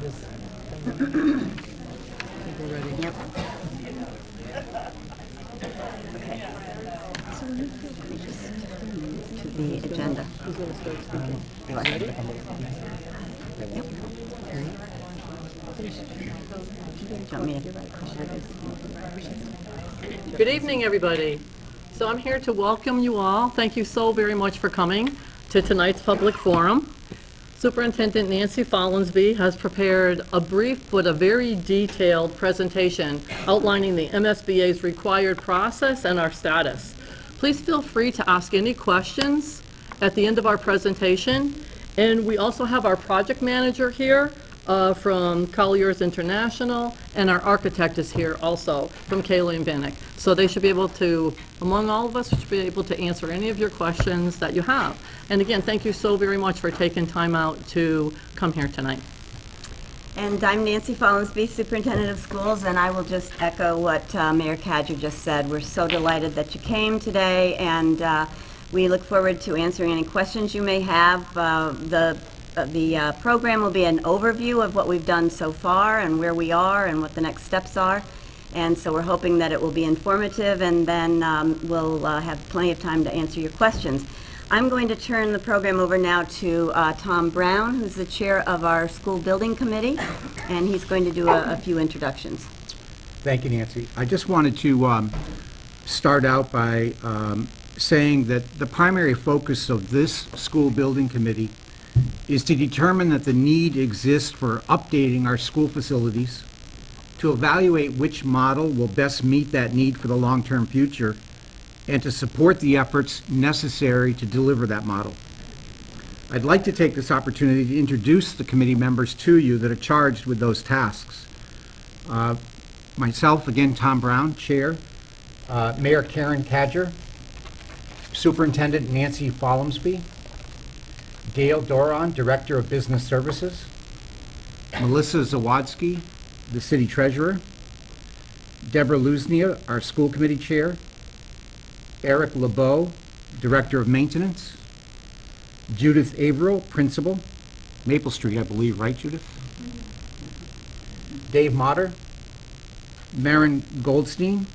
this thing. I think we're ready. Yep. Okay. So we just to the agenda. Who's going to start speaking? Go ahead. Yep. Do you want me to? Good evening, everybody. So I'm here to welcome you all. Thank you so very much for coming to tonight's public forum. Superintendent Nancy Follansbee has prepared a brief but a very detailed presentation outlining the MSBA's required process and our status. Please feel free to ask any questions at the end of our presentation. And we also have our project manager here from Colliers International, and our architect is here also from Kaylee and Bannock. So they should be able to, among all of us, should be able to answer any of your questions that you have. And again, thank you so very much for taking time out to come here tonight. And I'm Nancy Follansbee, Superintendent of Schools, and I will just echo what Mayor Cadger just said. We're so delighted that you came today, and we look forward to answering any questions you may have. The program will be an overview of what we've done so far and where we are and what the next steps are. And so we're hoping that it will be informative, and then we'll have plenty of time to answer your questions. I'm going to turn the program over now to Tom Brown, who's the chair of our school building committee, and he's going to do a few introductions. Thank you, Nancy. I just wanted to start out by saying that the primary focus of this school building committee is to determine that the need exists for updating our school facilities, to evaluate which model will best meet that need for the long-term future, and to support the efforts necessary to deliver that model. I'd like to take this opportunity to introduce the committee members to you that are charged with those tasks. Myself, again, Tom Brown, Chair, Mayor Karen Cadger, Superintendent Nancy Follansbee, Gail Doron, Director of Business Services, Melissa Zawadski, the City Treasurer, Deborah Luznia, our School Committee Chair, Eric LeBeau, Director of Maintenance, Judith Averill, Principal, Maple Street, I believe, right, Judith? Dave Motter, Maren Goldstein,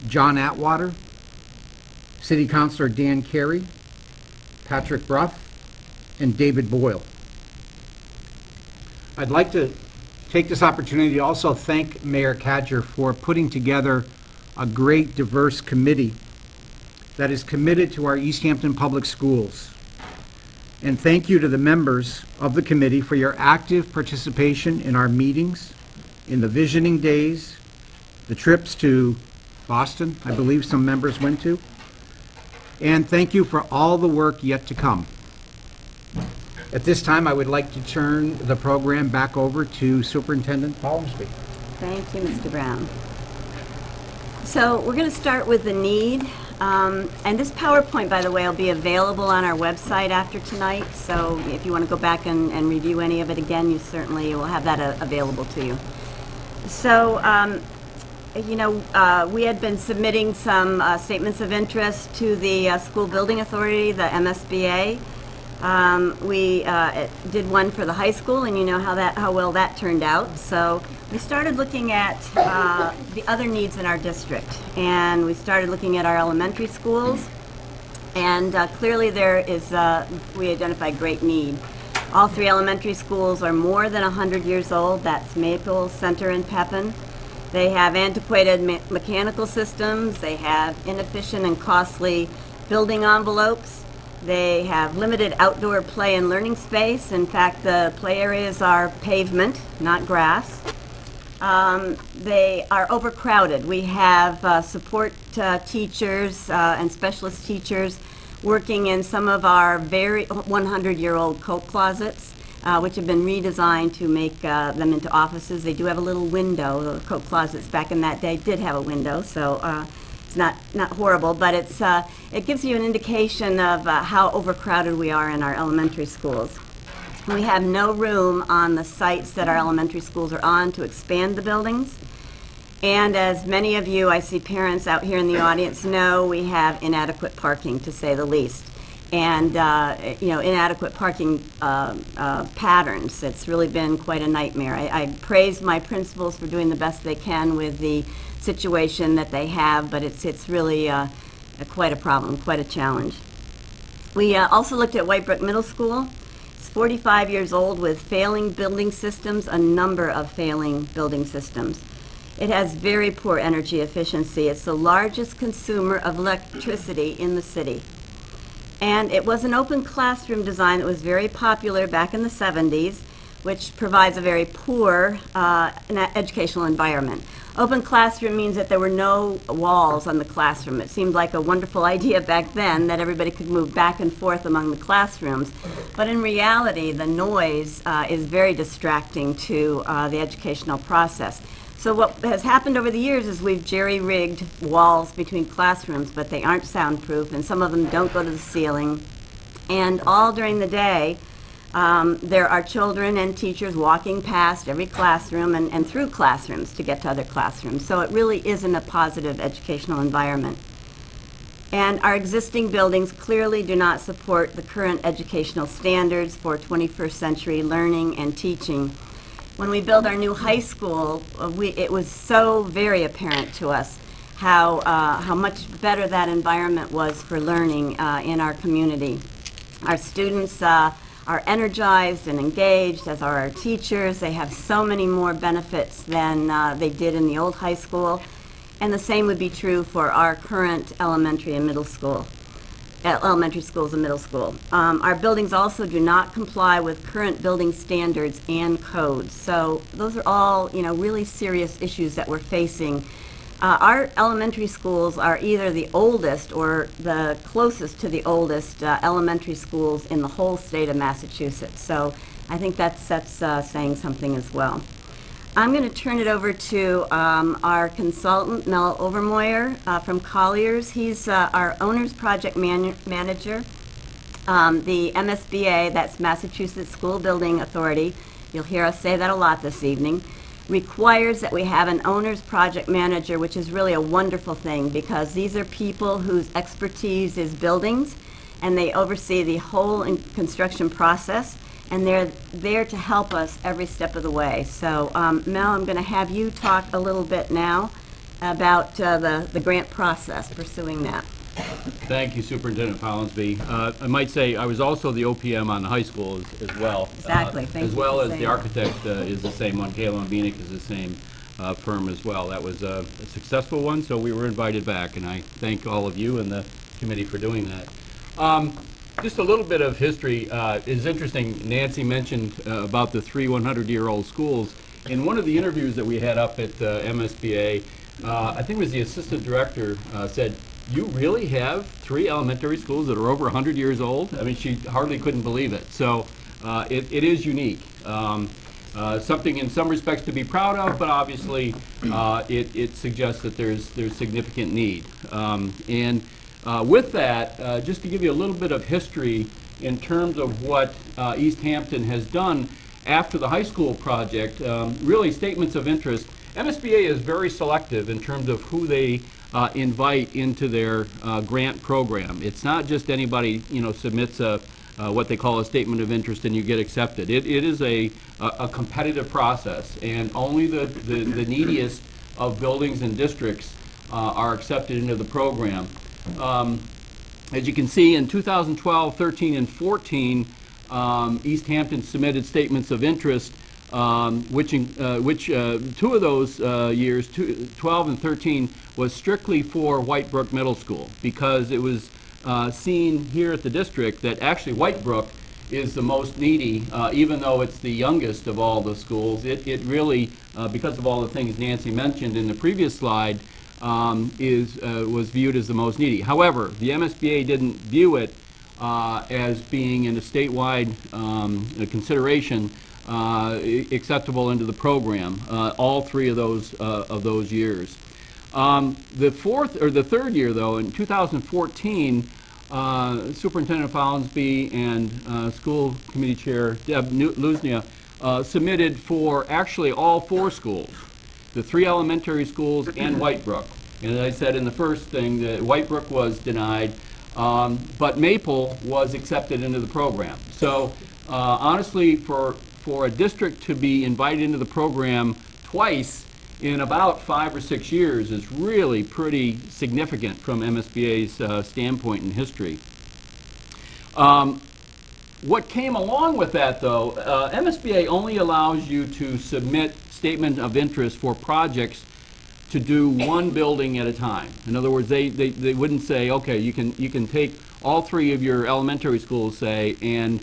John Atwater, City Councilor Dan Carey, Patrick Bruff, and David Boyle. I'd like to take this opportunity to also thank Mayor Cadger for putting together a great, diverse committee that is committed to our Easthampton Public Schools. And thank you to the members of the committee for your active participation in our meetings, in the visioning days, the trips to Boston, I believe some members went to. And thank you for all the work yet to come. At this time, I would like to turn the program back over to Superintendent Follansbee. Thank you, Mr. Brown. So we're going to start with the need. And this PowerPoint, by the way, will be available on our website after tonight. So if you want to go back and review any of it again, you certainly will have that available to you. So, we had been submitting some statements of interest to the School Building Authority, the MSBA. We did one for the high school, and you know how well that turned out. So we started looking at the other needs in our district, and we started looking at our elementary schools, and clearly there is, we identified great need. All three elementary schools are more than 100 years old. That's Maple, Center, and Pepin. They have antiquated mechanical systems. They have inefficient and costly building envelopes. They have limited outdoor play and learning space. In fact, the play areas are pavement, not grass. They are overcrowded. We have support teachers and specialist teachers working in some of our very 100-year-old coat closets, which have been redesigned to make them into offices. They do have a little window. The coat closets back in that day did have a window, so it's not horrible, but it gives you an indication of how overcrowded we are in our elementary schools. We have no room on the sites that our elementary schools are on to expand the buildings. And as many of you, I see parents out here in the audience, know, we have inadequate parking, to say the least. and inadequate parking patterns. It's really been quite a nightmare. I praise my principals for doing the best they can with the situation that they have, but it's really quite a problem, quite a challenge. We also looked at White Brook Middle School. It's 45 years old with failing building systems, a number of failing building systems. It has very poor energy efficiency. It's the largest consumer of electricity in the city. And it was an open classroom design that was very popular back in the 70s, which provides a very poor educational environment. Open classroom means that there were no walls on the classroom. It seemed like a wonderful idea back then that everybody could move back and forth among the classrooms. But in reality, the noise is very distracting to the educational process. So what has happened over the years is we've jerry-rigged walls between classrooms, but they aren't soundproof, and some of them don't go to the ceiling. And all during the day, there are children and teachers walking past every classroom and through classrooms to get to other classrooms. So it really isn't a positive educational environment. And our existing buildings clearly do not support the current educational standards for 21st century learning and teaching. When we built our new high school, it was so very apparent to us how much better that environment was for learning in our community. Our students are energized and engaged, as are our teachers. They have so many more benefits than they did in the old high school. And the same would be true for our current elementary and middle school. Elementary schools and middle school. Our buildings also do not comply with current building standards and codes. So those are all, really serious issues that we're facing. Our elementary schools are either the oldest or the closest to the oldest elementary schools in the whole state of Massachusetts. So I think that's saying something as well. I'm going to turn it over to our consultant, Mel Overmoyer from Colliers. He's our owner's project manager. The MSBA, that's Massachusetts School Building Authority, you'll hear us say that a lot this evening, requires that we have an owner's project manager, which is really a wonderful thing because these are people whose expertise is buildings and they oversee the whole construction process. And they're there to help us every step of the way. So, Mel, I'm going to have you talk a little bit now about the grant process, pursuing that. Thank you, Superintendent Follinsby. I might say I was also the OPM on the high school as well. Exactly. Thank you as well for as saying the that. architect is the same one. Kayla and Bienick is the same firm as well. That was a successful one, so we were invited back, and I thank all of you and the committee for doing that. Just a little bit of history is interesting. Nancy mentioned about the 3 100-year-old schools. In one of the interviews that we had up at MSBA, I think it was the assistant director said, "You really have 3 elementary schools that are over 100 years old?" I mean, she hardly couldn't believe it. So it is unique. Something in some respects to be proud of, but obviously it suggests that there's significant need. With that, just to give you a little bit of history in terms of what Easthampton has done after the high school project, really statements of interest. MSBA is very selective in terms of who they invite into their grant program. It's not just anybody submits what they call a statement of interest and you get accepted. It is a competitive process, and only the neediest of buildings and districts are accepted into the program. As you can see, in 2012, 13, and 14, Easthampton submitted statements of interest, which 2 of those years, 12 and 13, was strictly for White Brook Middle School, because it was seen here at the district that actually White Brook is the most needy, even though it's the youngest of all the schools. It really, because of all the things Nancy mentioned in the previous slide, was viewed as the most needy. However, the MSBA didn't view it as being in a statewide consideration acceptable into the program. All 3 of those years. The third year, though, in 2014, Superintendent Follinsby and School Committee Chair Deb Luznia submitted for actually all 4 schools. The 3 elementary schools and White Brook. And as I said in the first thing, White Brook was denied. But Maple was accepted into the program. So honestly, for a district to be invited into the program twice in about 5 or 6 years is really pretty significant from MSBA's standpoint in history. What came along with that, though, MSBA only allows you to submit statement of interest for projects to do one building at a time. In other words, they wouldn't say, okay, you can take all 3 of your elementary schools, say, and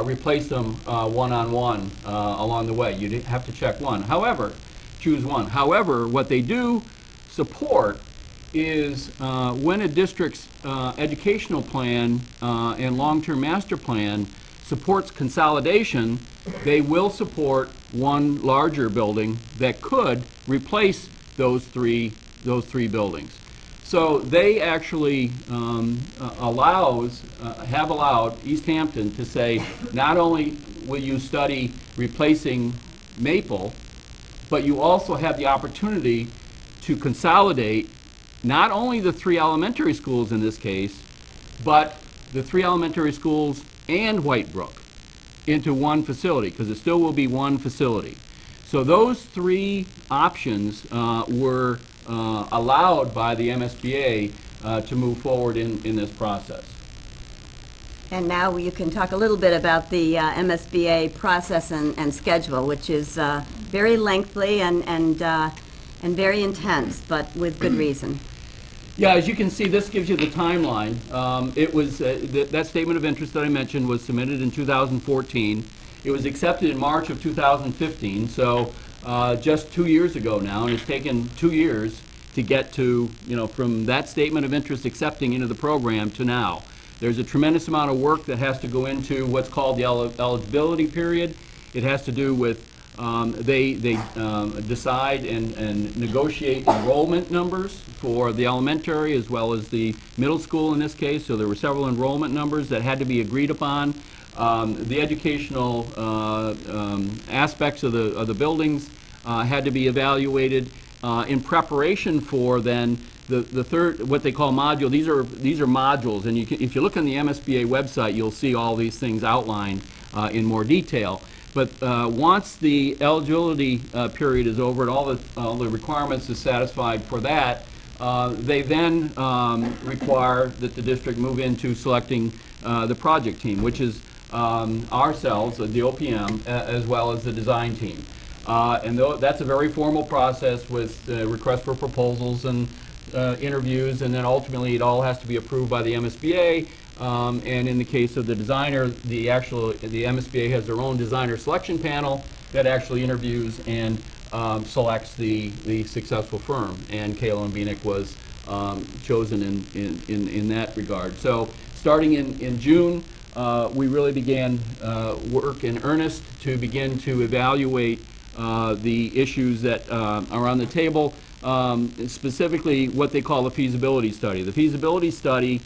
replace them one-on-one along the way. You'd have to check one. However, choose one. However, what they do support is when a district's educational plan and long-term master plan supports consolidation, they will support one larger building that could replace those three buildings. So they actually have allowed Easthampton to say, not only will you study replacing Maple, but you also have the opportunity to consolidate not only the 3 elementary schools in this case, but the 3 elementary schools and Whitebrook into one facility, because it still will be one facility. So those 3 options were allowed by the MSBA to move forward in this process. And now you can talk a little bit about the MSBA process and schedule, which is very lengthy and very intense, but with good reason. Yeah, as you can see, this gives you the timeline. It was that statement of interest that I mentioned was submitted in 2014. It was accepted in March of 2015, so just 2 years ago now, and it's taken 2 years to get to, from that statement of interest accepting into the program to now. There's a tremendous amount of work that has to go into what's called the eligibility period. It has to do with they decide and negotiate enrollment numbers for the elementary as well as the middle school in this case. So there were several enrollment numbers that had to be agreed upon. The educational aspects of the buildings had to be evaluated in preparation for then the third, what they call module. These are modules, and if you look on the MSBA website, you'll see all these things outlined in more detail. But once the eligibility period is over and all the requirements are satisfied for that, they then require that the district move into selecting the project team, which is ourselves, the OPM, as well as the design team. And that's a very formal process with requests for proposals and interviews, and then ultimately it all has to be approved by the MSBA. And in the case of the designer, the MSBA has their own designer selection panel that actually interviews and selects the successful firm. And Kayla Bienick was chosen in that regard. So starting in June, we really began work in earnest to begin to evaluate the issues that are on the table, specifically what they call the feasibility study. The feasibility study,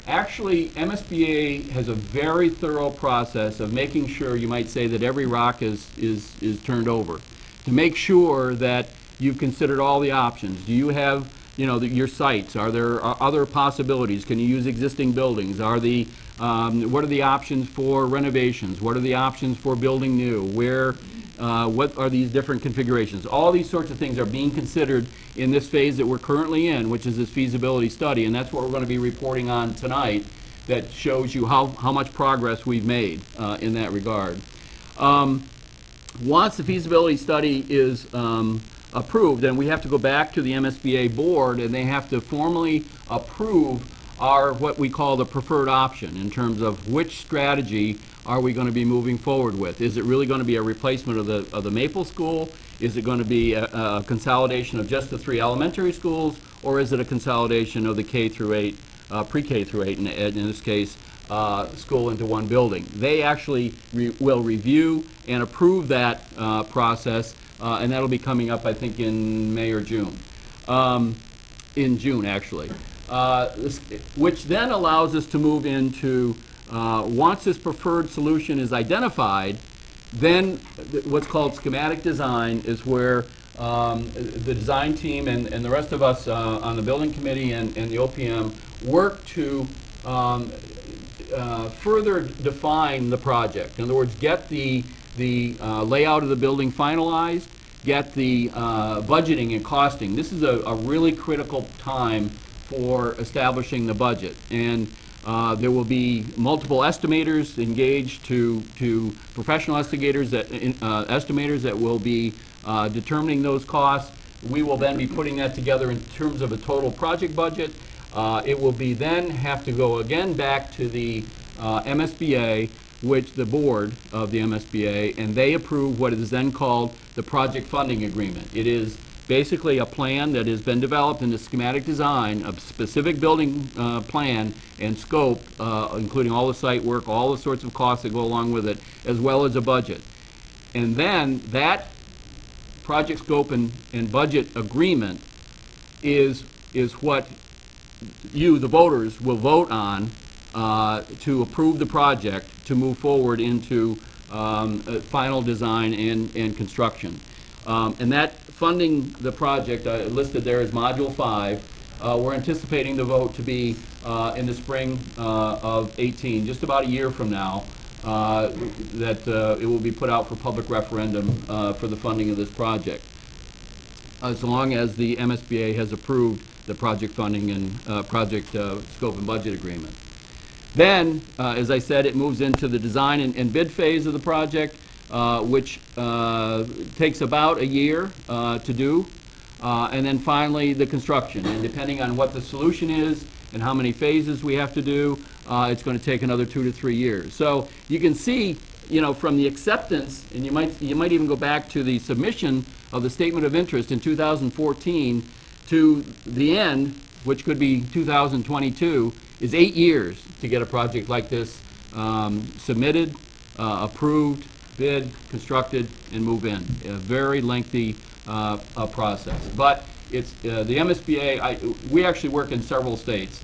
actually, MSBA has a very thorough process of making sure, you might say, that every rock is turned over, to make sure that you've considered all the options. Do you have, your sites? Are there other possibilities? Can you use existing buildings? What are the options for renovations? What are the options for building new? What are these different configurations? All these sorts of things are being considered in this phase that we're currently in, which is this feasibility study, and that's what we're going to be reporting on tonight, that shows you how much progress we've made in that regard. Once the feasibility study is approved, then we have to go back to the MSBA board, and they have to formally approve what we call the preferred option in terms of which strategy are we going to be moving forward with. Is it really going to be a replacement of the Maple School? Is it going to be a consolidation of just the 3 elementary schools, or is it a consolidation of the K through 8, pre-K through 8, in this case, school into one building? They actually will review and approve that process, and that'll be coming up, I think, in May or June. In June, actually. Which then allows us to move into, once this preferred solution is identified, then what's called schematic design is where the design team and the rest of us on the building committee and the OPM work to further define the project. In other words, get the layout of the building finalized, get the budgeting and costing. This is a really critical time for establishing the budget. And there will be multiple estimators engaged to professional estimators that will be determining those costs. We will then be putting that together in terms of a total project budget. It will be then have to go again back to the MSBA, which the board of the MSBA, and they approve what is then called the project funding agreement. It is basically a plan that has been developed in the schematic design, a specific building plan and scope, including all the site work, all the sorts of costs that go along with it, as well as a budget. And then that project scope and budget agreement is what you, the voters, will vote on to approve the project to move forward into final design and construction. And that funding the project listed there as Module 5, we're anticipating the vote to be in the spring of 18, just about a year from now, that it will be put out for public referendum for the funding of this project, as long as the MSBA has approved the project funding and project scope and budget agreement. Then, as I said, it moves into the design and bid phase of the project, which takes about a year to do. And then finally, the construction. And depending on what the solution is and how many phases we have to do, it's going to take another 2 to 3 years. So you can see, you know, from the acceptance, and you might even go back to the submission of the statement of interest in 2014 to the end, which could be 2022, is 8 years to get a project like this submitted, approved, bid, constructed, and move in. A very lengthy process. But it's the MSBA, we actually work in several states,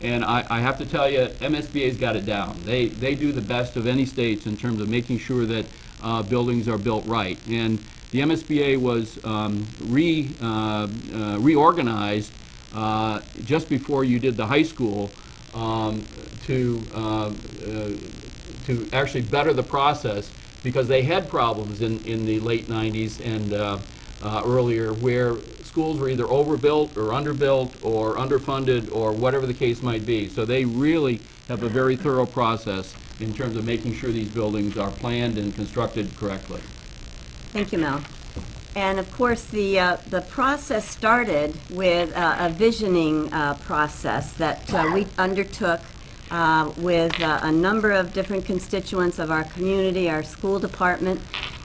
and I have to tell you, MSBA's got it down. They do the best of any states in terms of making sure that buildings are built right. And the MSBA was reorganized just before you did the high school to actually better the process, because they had problems in the late 90s and earlier, where schools were either overbuilt or underbuilt or underfunded or whatever the case might be. So they really have a very thorough process in terms of making sure these buildings are planned and constructed correctly. Thank you, Mel. And of course, the process started with a visioning process that we undertook with a number of different constituents of our community, our school department,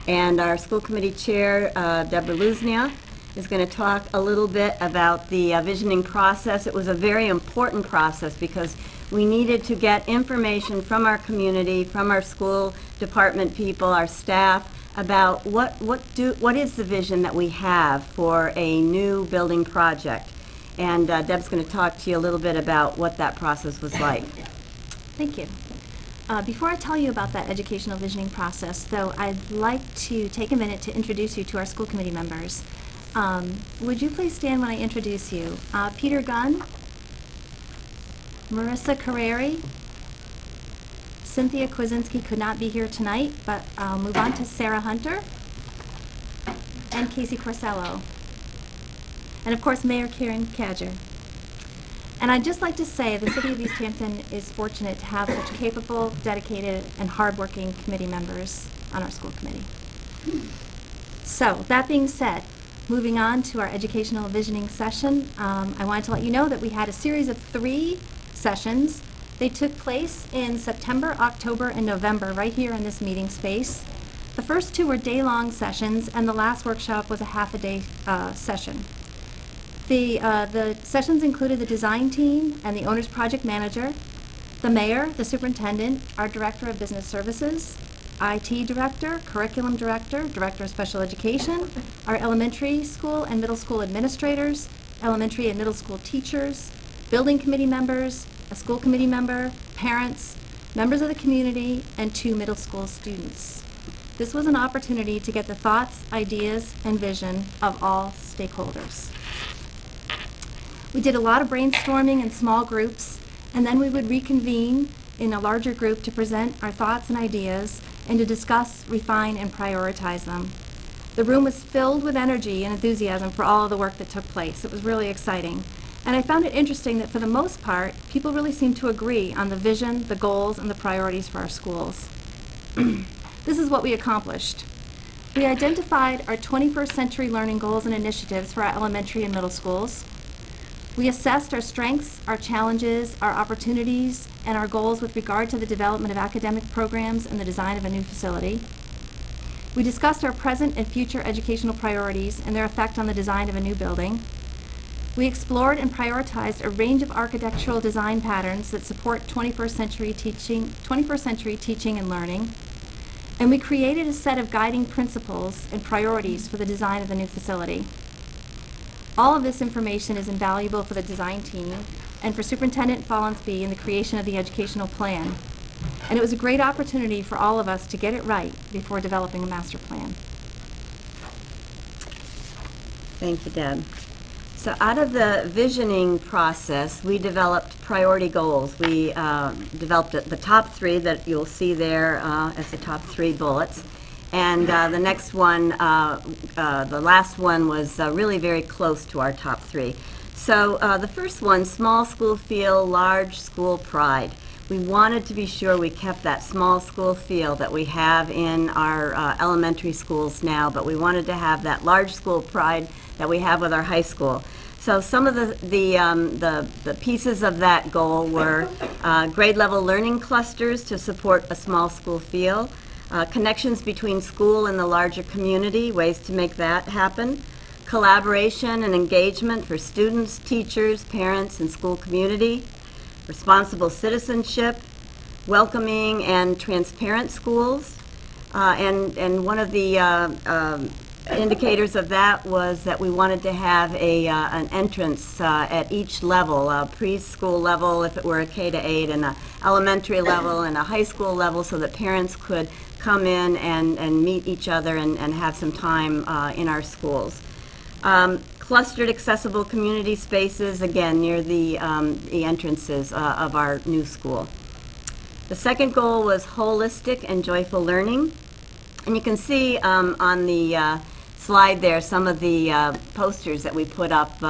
and our school committee chair, Deborah Luznia, is going to talk a little bit about the visioning process. It was a very important process because we needed to get information from our community, from our school department people, our staff, about what is the vision that we have for a new building project. And Deb's going to talk to you a little bit about what that process was like. Thank you. Before I tell you about that educational visioning process, though, I'd like to take a minute to introduce you to our school committee members. Would you please stand when I introduce you? Peter Gunn, Marissa Carreri, Cynthia Kwasinski could not be here tonight, but I'll move on to Sarah Hunter and Casey Corsello. And of course, Mayor Karen Cadger. And I'd just like to say the City of Easthampton is fortunate to have such capable, dedicated, and hardworking committee members on our school committee. So, that being said, moving on to our educational visioning session, I wanted to let you know that we had a series of 3 sessions. They took place in September, October, and November, right here in this meeting space. The first 2 were day-long sessions, and the last workshop was a half-a-day session. The sessions included the design team and the owner's project manager, the mayor, the superintendent, our director of business services, IT director, curriculum director, director of special education, our elementary school and middle school administrators, elementary and middle school teachers, building committee members, a school committee member, parents, members of the community, and 2 middle school students. This was an opportunity to get the thoughts, ideas, and vision of all stakeholders. We did a lot of brainstorming in small groups, And then we would reconvene in a larger group to present our thoughts and ideas and to discuss, refine, and prioritize them. The room was filled with energy and enthusiasm for all of the work that took place. It was really exciting. And I found it interesting that for the most part, people really seemed to agree on the vision, the goals, and the priorities for our schools. This is what we accomplished. We identified our 21st century learning goals and initiatives for our elementary and middle schools. We assessed our strengths, our challenges, our opportunities, and our goals with regard to the development of academic programs and the design of a new facility. We discussed our present and future educational priorities and their effect on the design of a new building. We explored and prioritized a range of architectural design patterns that support 21st century teaching and learning. And we created a set of guiding principles and priorities for the design of the new facility. All of this information is invaluable for the design team and for Superintendent Follansbee in the creation of the educational plan. And it was a great opportunity for all of us to get it right before developing a master plan. Thank you, Deb. So out of the visioning process, we developed priority goals. We developed the top three that you'll see there as the top three bullets. And the next one, the last one was really very close to our top three. So the first one, small school feel, large school pride. We wanted to be sure we kept that small school feel that we have in our elementary schools now, but we wanted to have that large school pride that we have with our high school. So some of the pieces of that goal were grade level learning clusters to support a small school feel, connections between school and the larger community, ways to make that happen, collaboration and engagement for students, teachers, parents, and school community, responsible citizenship, welcoming and transparent schools, and one of the indicators of that was that we wanted to have an entrance at each level, a preschool level if it were a K to 8, and an elementary level and a high school level, so that parents could come in and meet each other and have some time in our schools. Clustered accessible community spaces, again, near the entrances of our new school. The second goal was holistic and joyful learning. And you can see on the slide there some of the posters that we put up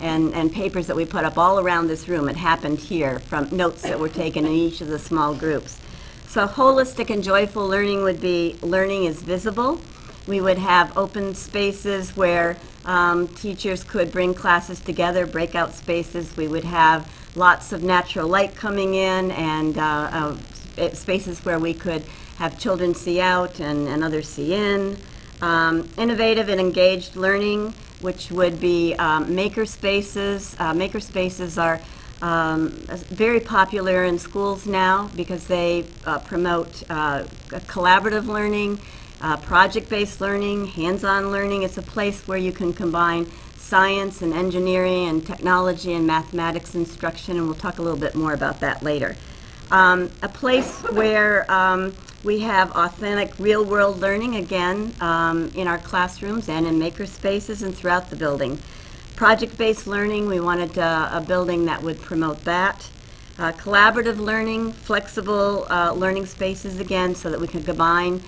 and papers that we put up all around this room. It happened here from notes that were taken in each of the small groups. So holistic and joyful learning would be learning is visible. We would have open spaces where teachers could bring classes together, breakout spaces. We would have lots of natural light coming in and spaces where we could have children see out and others see in. Innovative and engaged learning, which would be maker spaces. Maker spaces are very popular in schools now because they promote collaborative learning, project-based learning, hands-on learning. It's a place where you can combine science and engineering and technology and mathematics instruction, and we'll talk a little bit more about that later. A place where we have authentic real-world learning, again, in our classrooms and in maker spaces and throughout the building. Project-based learning, we wanted a building that would promote that. Collaborative learning, flexible learning spaces, again, so that we could combine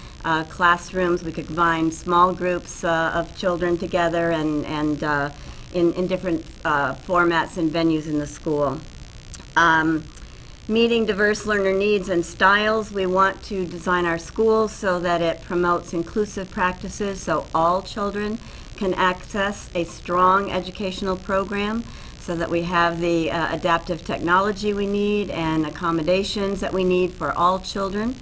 classrooms, we could combine small groups of children together and in different formats and venues in the school. Meeting diverse learner needs and styles, we want to design our schools so that it promotes inclusive practices so all children can access a strong educational program, so that we have the adaptive technology we need and accommodations that we need for all children.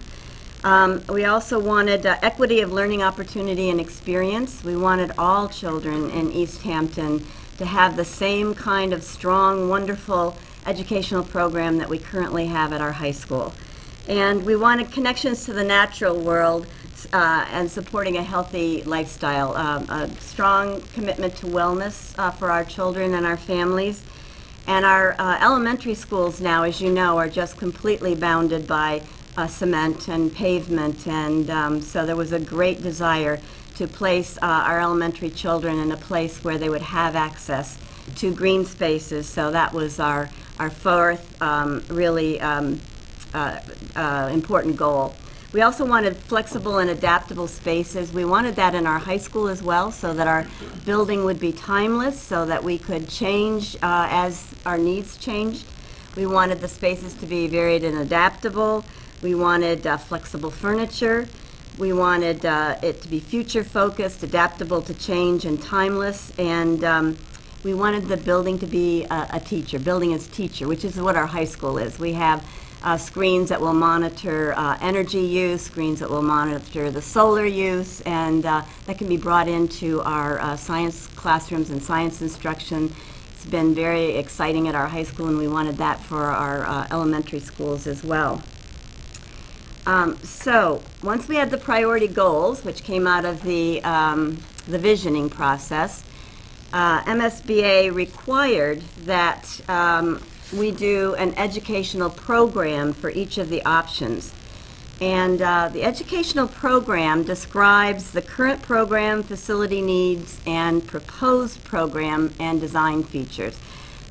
We also wanted equity of learning opportunity and experience. We wanted all children in Easthampton to have the same kind of strong, wonderful educational program that we currently have at our high school. And we wanted connections to the natural world and supporting a healthy lifestyle, a strong commitment to wellness for our children and our families. And our elementary schools now, as you know, are just completely bounded by cement and pavement, and so there was a great desire to place our elementary children in a place where they would have access to green spaces. So that was our our fourth really important goal. We also wanted flexible and adaptable spaces. We wanted that in our high school as well, so that our building would be timeless, so that we could change as our needs changed. We wanted the spaces to be varied and adaptable. We wanted flexible furniture. We wanted it to be future-focused, adaptable to change, and timeless. And we wanted the building to be a teacher, building as teacher, which is what our high school is. We have screens that will monitor energy use, screens that will monitor the solar use, and that can be brought into our science classrooms and science instruction. It's been very exciting at our high school, and we wanted that for our elementary schools as well. So once we had the priority goals, which came out of the visioning process, MSBA required that we do an educational program for each of the options. And the educational program describes the current program, facility needs, and proposed program and design features.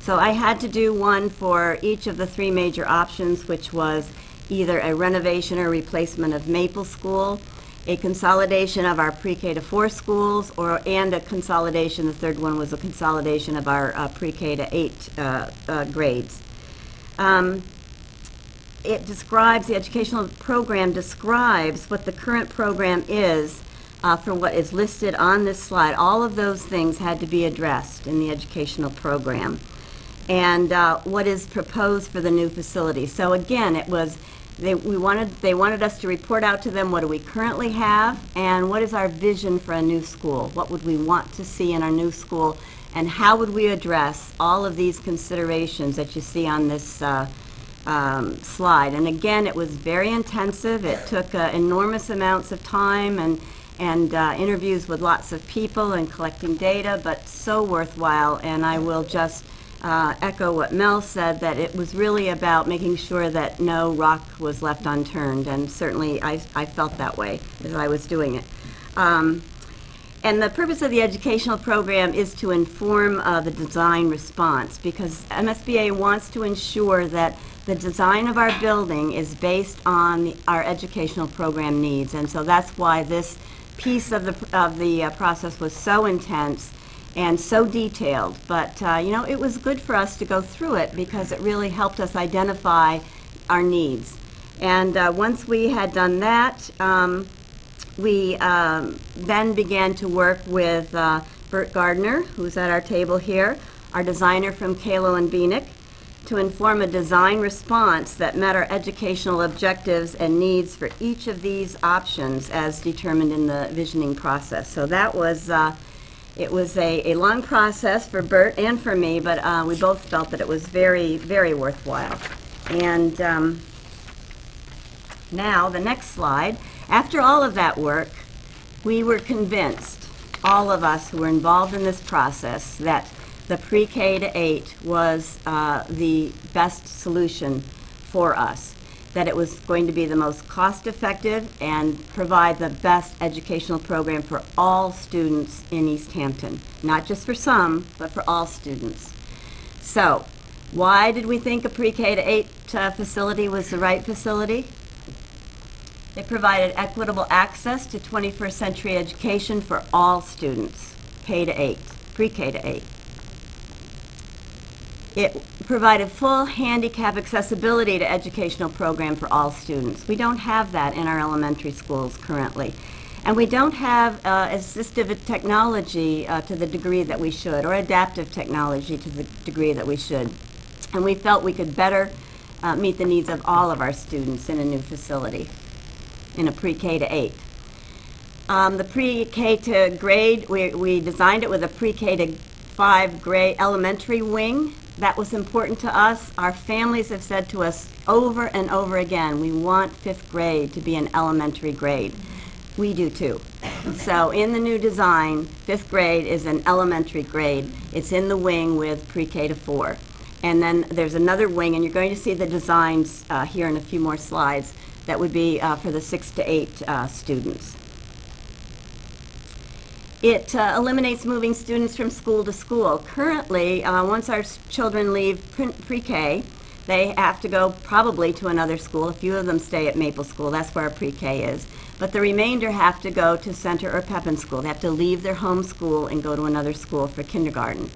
So I had to do one for each of the three major options, which was either a renovation or replacement of Maple School, a consolidation of our pre-K to 4 schools, and a consolidation, the third one was a consolidation of our pre-K to 8 grades. It describes, the educational program describes what the current program is for what is listed on this slide. All of those things had to be addressed in the educational program. And what is proposed for the new facility. So again, it was they wanted us to report out to them what do we currently have and what is our vision for a new school. What would we want to see in our new school, and how would we address all of these considerations that you see on this slide. And again, it was very intensive. It took enormous amounts of time and interviews with lots of people and collecting data, but so worthwhile. And I will just echo what Mel said, that it was really about making sure that no rock was left unturned, and certainly I felt that way as I was doing it. And the purpose of the educational program is to inform the design response, because MSBA wants to ensure that the design of our building is based on our educational program needs, and so that's why this piece of the process was so intense and so detailed. But you know, it was good for us to go through it because it really helped us identify our needs. And once we had done that, we then began to work with Bert Gardner, who's at our table here, our designer from Kalo and Beanick, to inform a design response that met our educational objectives and needs for each of these options as determined in the visioning process. So that was it was a long process for Bert and for me, but we both felt that it was very, very worthwhile. And now, the next slide. After all of that work, we were convinced, all of us who were involved in this process, that the pre-K to 8 was the best solution for us, that it was going to be the most cost-effective and provide the best educational program for all students in Easthampton. Not just for some, but for all students. So, why did we think a pre-K to 8 facility was the right facility? It provided equitable access to 21st century education for all students, K to 8, pre-K to 8. It provided full handicap accessibility to educational program for all students. We don't have that in our elementary schools currently. And we don't have assistive technology to the degree that we should, or adaptive technology to the degree that we should. And we felt we could better meet the needs of all of our students in a new facility, in a pre-K to 8. The pre-K to grade, we designed it with a pre-K to 5 grade elementary wing. That was important to us. Our families have said to us over and over again, we want 5th grade to be an elementary grade. We do too. So in the new design, 5th grade is an elementary grade. It's in the wing with pre-K to 4. And then there's another wing, and you're going to see the designs here in a few more slides, that would be for the 6 to 8 students. It eliminates moving students from school to school. Currently, once our children leave pre-K, they have to go probably to another school. A few of them stay at Maple School. That's where our pre-K is. But the remainder have to go to Center or Pepin School. They have to leave their home school and go to another school for kindergarten.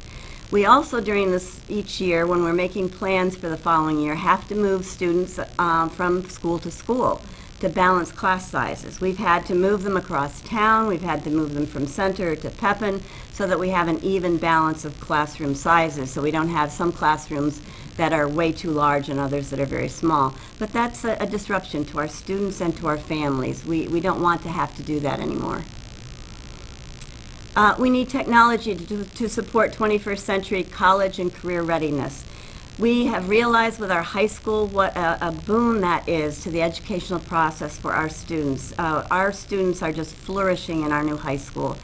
We also, during this each year, when we're making plans for the following year, have to move students from school to school to balance class sizes. We've had to move them across town. We've had to move them from Center to Pepin so that we have an even balance of classroom sizes, so we don't have some classrooms that are way too large and others that are very small. But that's a disruption to our students and to our families. We don't want to have to do that anymore. We need technology to support 21st century college and career readiness. We have realized with our high school what a boon that is to the educational process for our students. Our students are just flourishing in our new high school.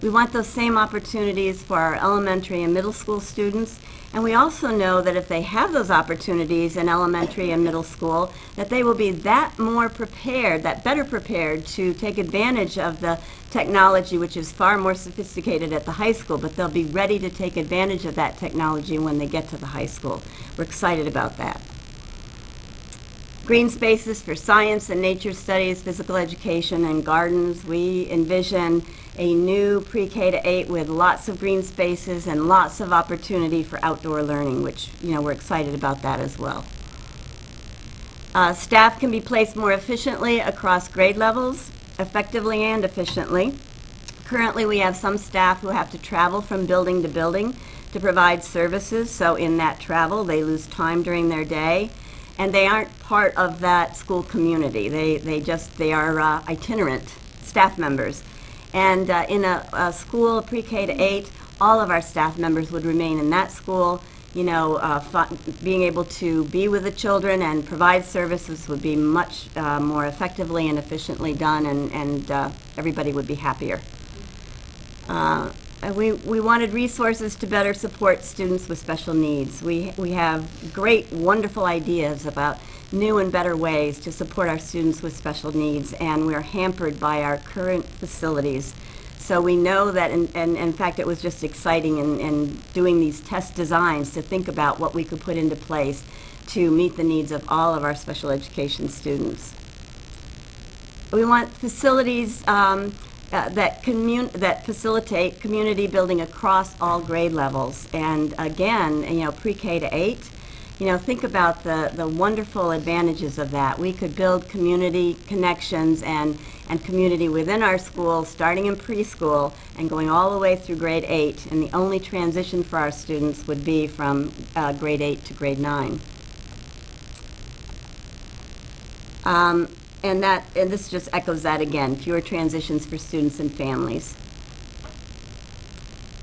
We want those same opportunities for our elementary and middle school students, and we also know that if they have those opportunities in elementary and middle school, that they will be that more prepared, that better prepared to take advantage of the technology, which is far more sophisticated at the high school, but they'll be ready to take advantage of that technology when they get to the high school. We're excited about that. Green spaces for science and nature studies, physical education, and gardens. We envision a new pre-K to 8 with lots of green spaces and lots of opportunity for outdoor learning, which, we're excited about that as well. Staff can be placed more efficiently across grade levels, effectively and efficiently. Currently, we have some staff who have to travel from building to building to provide services, so in that travel, they lose time during their day, and they aren't part of that school community. They are itinerant staff members. And in a school, pre-K to 8, all of our staff members would remain in that school. Being able to be with the children and provide services would be much more effectively and efficiently done, and everybody would be happier. We wanted resources to better support students with special needs. We have great, wonderful ideas about new and better ways to support our students with special needs, and we're hampered by our current facilities. So we know that, and in fact, it was just exciting in doing these test designs to think about what we could put into place to meet the needs of all of our special education students. We want facilities that facilitate community building across all grade levels. And again, pre-K to 8, think about the wonderful advantages of that. We could build community connections and community within our school, starting in preschool and going all the way through grade 8. And the only transition for our students would be from grade 8 to grade 9. And this just echoes that again, fewer transitions for students and families.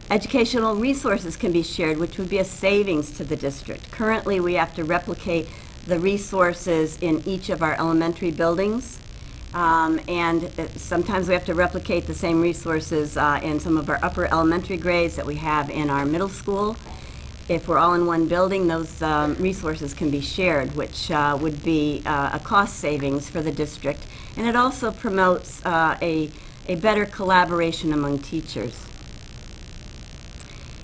Educational resources can be shared, which would be a savings to the district. Currently, we have to replicate the resources in each of our elementary buildings, and sometimes we have to replicate the same resources in some of our upper elementary grades that we have in our middle school. If we're all in one building, those resources can be shared, which would be a cost savings for the district. And it also promotes a better collaboration among teachers.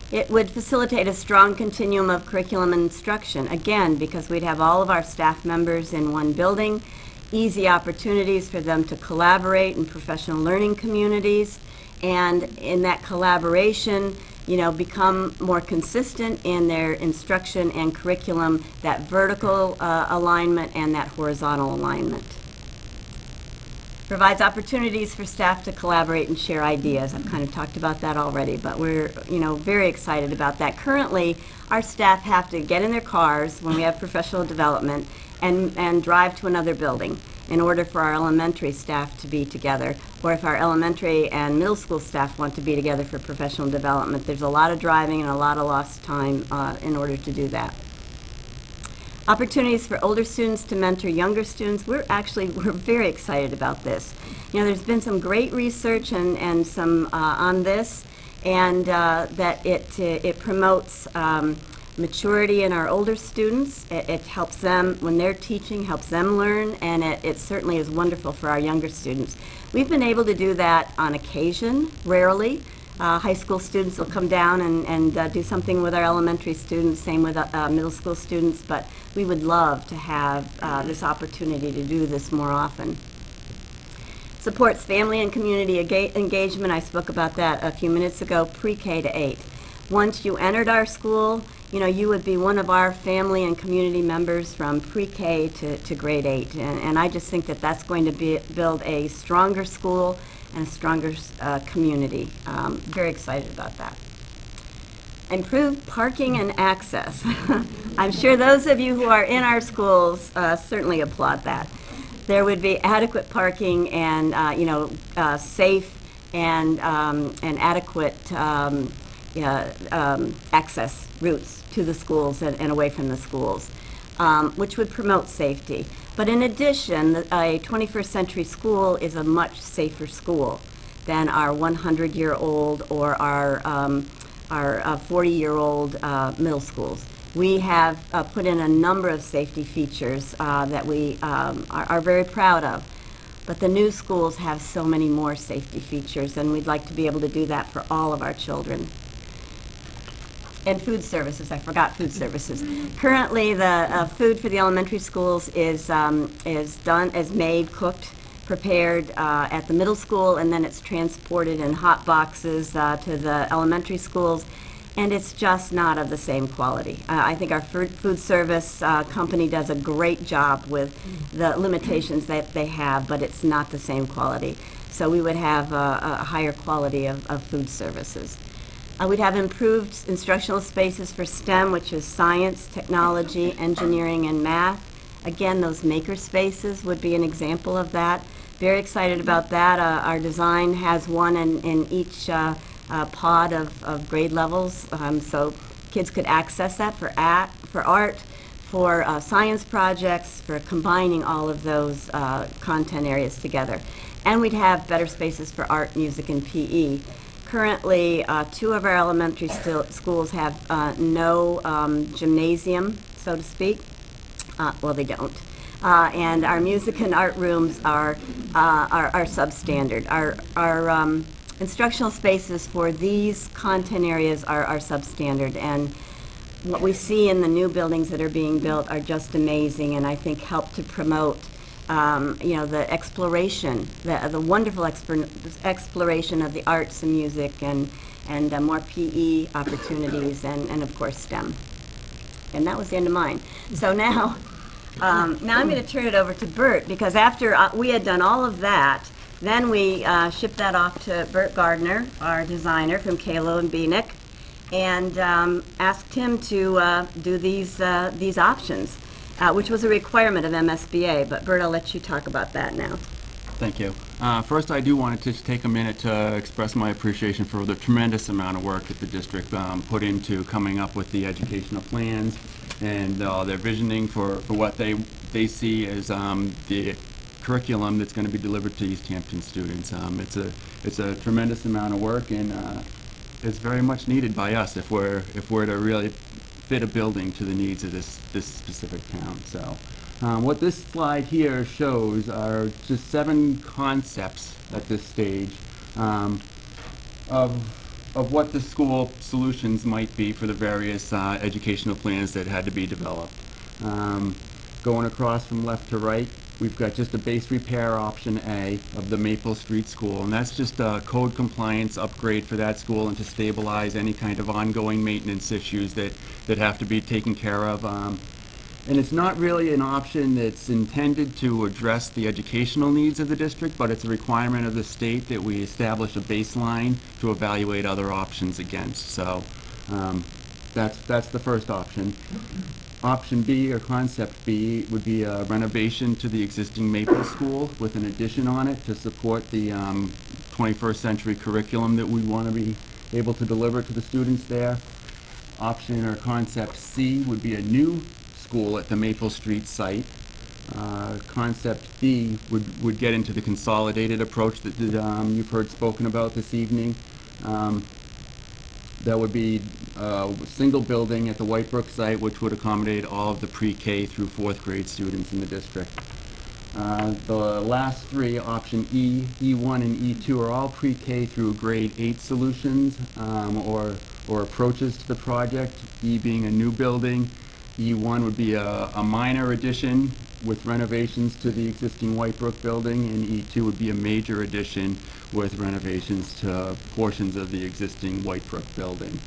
It would facilitate a strong continuum of curriculum and instruction, again, because we'd have all of our staff members in one building, easy opportunities for them to collaborate in professional learning communities, and in that collaboration, become more consistent in their instruction and curriculum, that vertical alignment and that horizontal alignment. Provides opportunities for staff to collaborate and share ideas. I've kind of talked about that already, but we're very excited about that. Currently, our staff have to get in their cars when we have professional development and drive to another building in order for our elementary staff to be together, or if our elementary and middle school staff want to be together for professional development. There's a lot of driving and a lot of lost time in order to do that. Opportunities for older students to mentor younger students. We're very excited about this. There's been some great research and some on this, and that it promotes maturity in our older students. It helps them, when they're teaching, helps them learn, and it certainly is wonderful for our younger students. We've been able to do that on occasion, rarely, High school students will come down and do something with our elementary students, same with middle school students, but we would love to have this opportunity to do this more often. Supports family and community engagement. I spoke about that a few minutes ago, pre-K to 8. Once you entered our school, you know, you would be one of our family and community members from pre-K to grade 8. And I just think that that's going to build a stronger school and a stronger community. Very excited about that. Improved parking and access. I'm sure those of you who are in our schools certainly applaud that. There would be adequate parking and safe and adequate access routes to the schools and away from the schools, which would promote safety. But in addition, a 21st century school is a much safer school than our 100-year-old or our 40-year-old middle schools. We have put in a number of safety features that we are very proud of. But the new schools have so many more safety features, and we'd like to be able to do that for all of our children. And food services, I forgot food services. Currently, the food for the elementary schools is made, cooked, prepared at the middle school, and then it's transported in hot boxes to the elementary schools, and it's just not of the same quality. I think our food service company does a great job with the limitations that they have, but it's not the same quality. So we would have a higher quality of food services. We'd have improved instructional spaces for STEM, which is science, technology, engineering, and math. Again, those maker spaces would be an example of that. Very excited about that. Our design has one in each pod of grade levels, so kids could access that for art, for science projects, for combining all of those content areas together. And we'd have better spaces for art, music, and PE. Currently, 2 of our elementary schools have no gymnasium, so to speak. Well, they don't. And our music and art rooms are substandard. Our instructional spaces for these content areas are substandard, and what we see in the new buildings that are being built are just amazing, and I think help to promote the exploration, the wonderful exploration of the arts and music, and more PE opportunities, and of course STEM. And that was the end of mine. So now I'm going to turn it over to Bert, because after we had done all of that, then we shipped that off to Bert Gardner, our designer from Kalo and Beanick, and asked him to do these options, which was a requirement of MSBA. But Bert, I'll let you talk about that now. Thank you. First, I do want to just take a minute to express my appreciation for the tremendous amount of work that the district put into coming up with the educational plans and their visioning for what they see as the curriculum that's going to be delivered to Easthampton students. It's a tremendous amount of work, and it's very much needed by us if we're to really fit a building to the needs of this specific town. So what this slide here shows are just 7 concepts at this stage of what the school solutions might be for the various educational plans that had to be developed. Going across from left to right, we've got just a base repair option A of the Maple Street School, and that's just a code compliance upgrade for that school and to stabilize any kind of ongoing maintenance issues that have to be taken care of. And it's not really an option that's intended to address the educational needs of the district, but it's a requirement of the state that we establish a baseline to evaluate other options against. So that's the first option. Option B, or concept B, would be a renovation to the existing Maple School with an addition on it to support the 21st century curriculum that we want to be able to deliver to the students there. Option or concept C would be a new school at the Maple Street site. Concept D would get into the consolidated approach that you've heard spoken about this evening. That would be a single building at the Whitebrook site, which would accommodate all of the pre-K through 4th grade students in the district. The last three, option E, E1, and E2, are all pre-K through grade 8 solutions or approaches to the project. E being a new building, E1 would be a minor addition with renovations to the existing Whitebrook building, and E2 would be a major addition with renovations to portions of the existing Whitebrook building.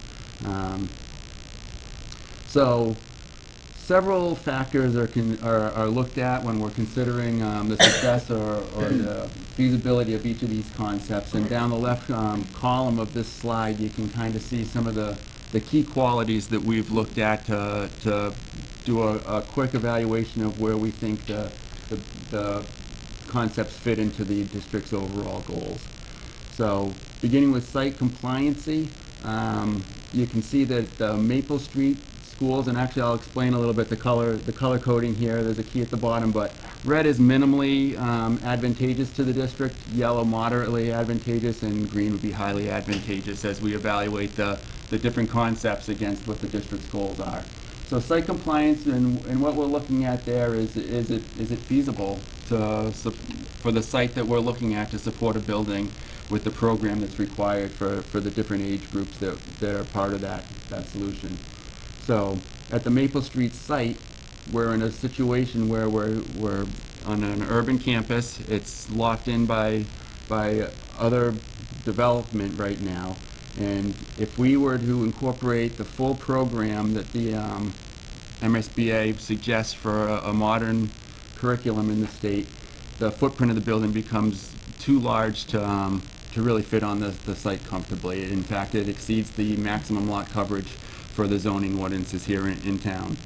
So several factors are looked at when we're considering the success or the feasibility of each of these concepts. And down the left column of this slide, you can kind of see some of the key qualities that we've looked at to do a quick evaluation of where we think the concepts fit into the district's overall goals. So beginning with site compliancy, you can see that the Maple Street schools, and actually I'll explain a little bit the color coding here. There's a key at the bottom, but red is minimally advantageous to the district, yellow moderately advantageous, and green would be highly advantageous as we evaluate the different concepts against what the district's goals are. So site compliance, and what we're looking at there is it feasible for the site that we're looking at to support a building with the program that's required for the different age groups that are part of that solution. So at the Maple Street site, we're in a situation where we're on an urban campus. It's locked in by other development right now. And if we were to incorporate the full program that the MSBA suggests for a modern curriculum in the state, the footprint of the building becomes too large to really fit on the site comfortably. In fact, it exceeds the maximum lot coverage for the zoning ordinances here in town.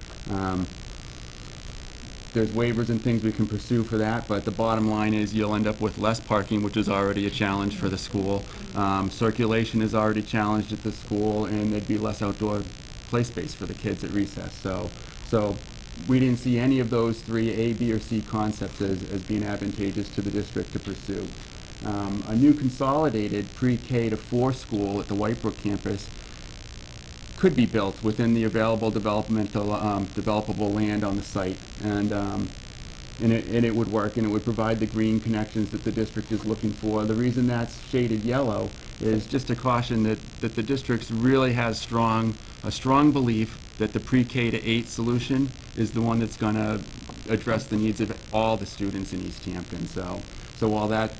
There's waivers and things we can pursue for that, but the bottom line is you'll end up with less parking, which is already a challenge for the school. Circulation is already challenged at the school, and there'd be less outdoor play space for the kids at recess. So we didn't see any of those three, A, B, or C concepts as being advantageous to the district to pursue. A new consolidated pre-K to 4 school at the Whitebrook campus could be built within the available developable land on the site, and it would work, and it would provide the green connections that the district is looking for. The reason that's shaded yellow is just a caution that the district really has a strong belief that the pre-K to 8 solution is the one that's going to address the needs of all the students in Easthampton. So while that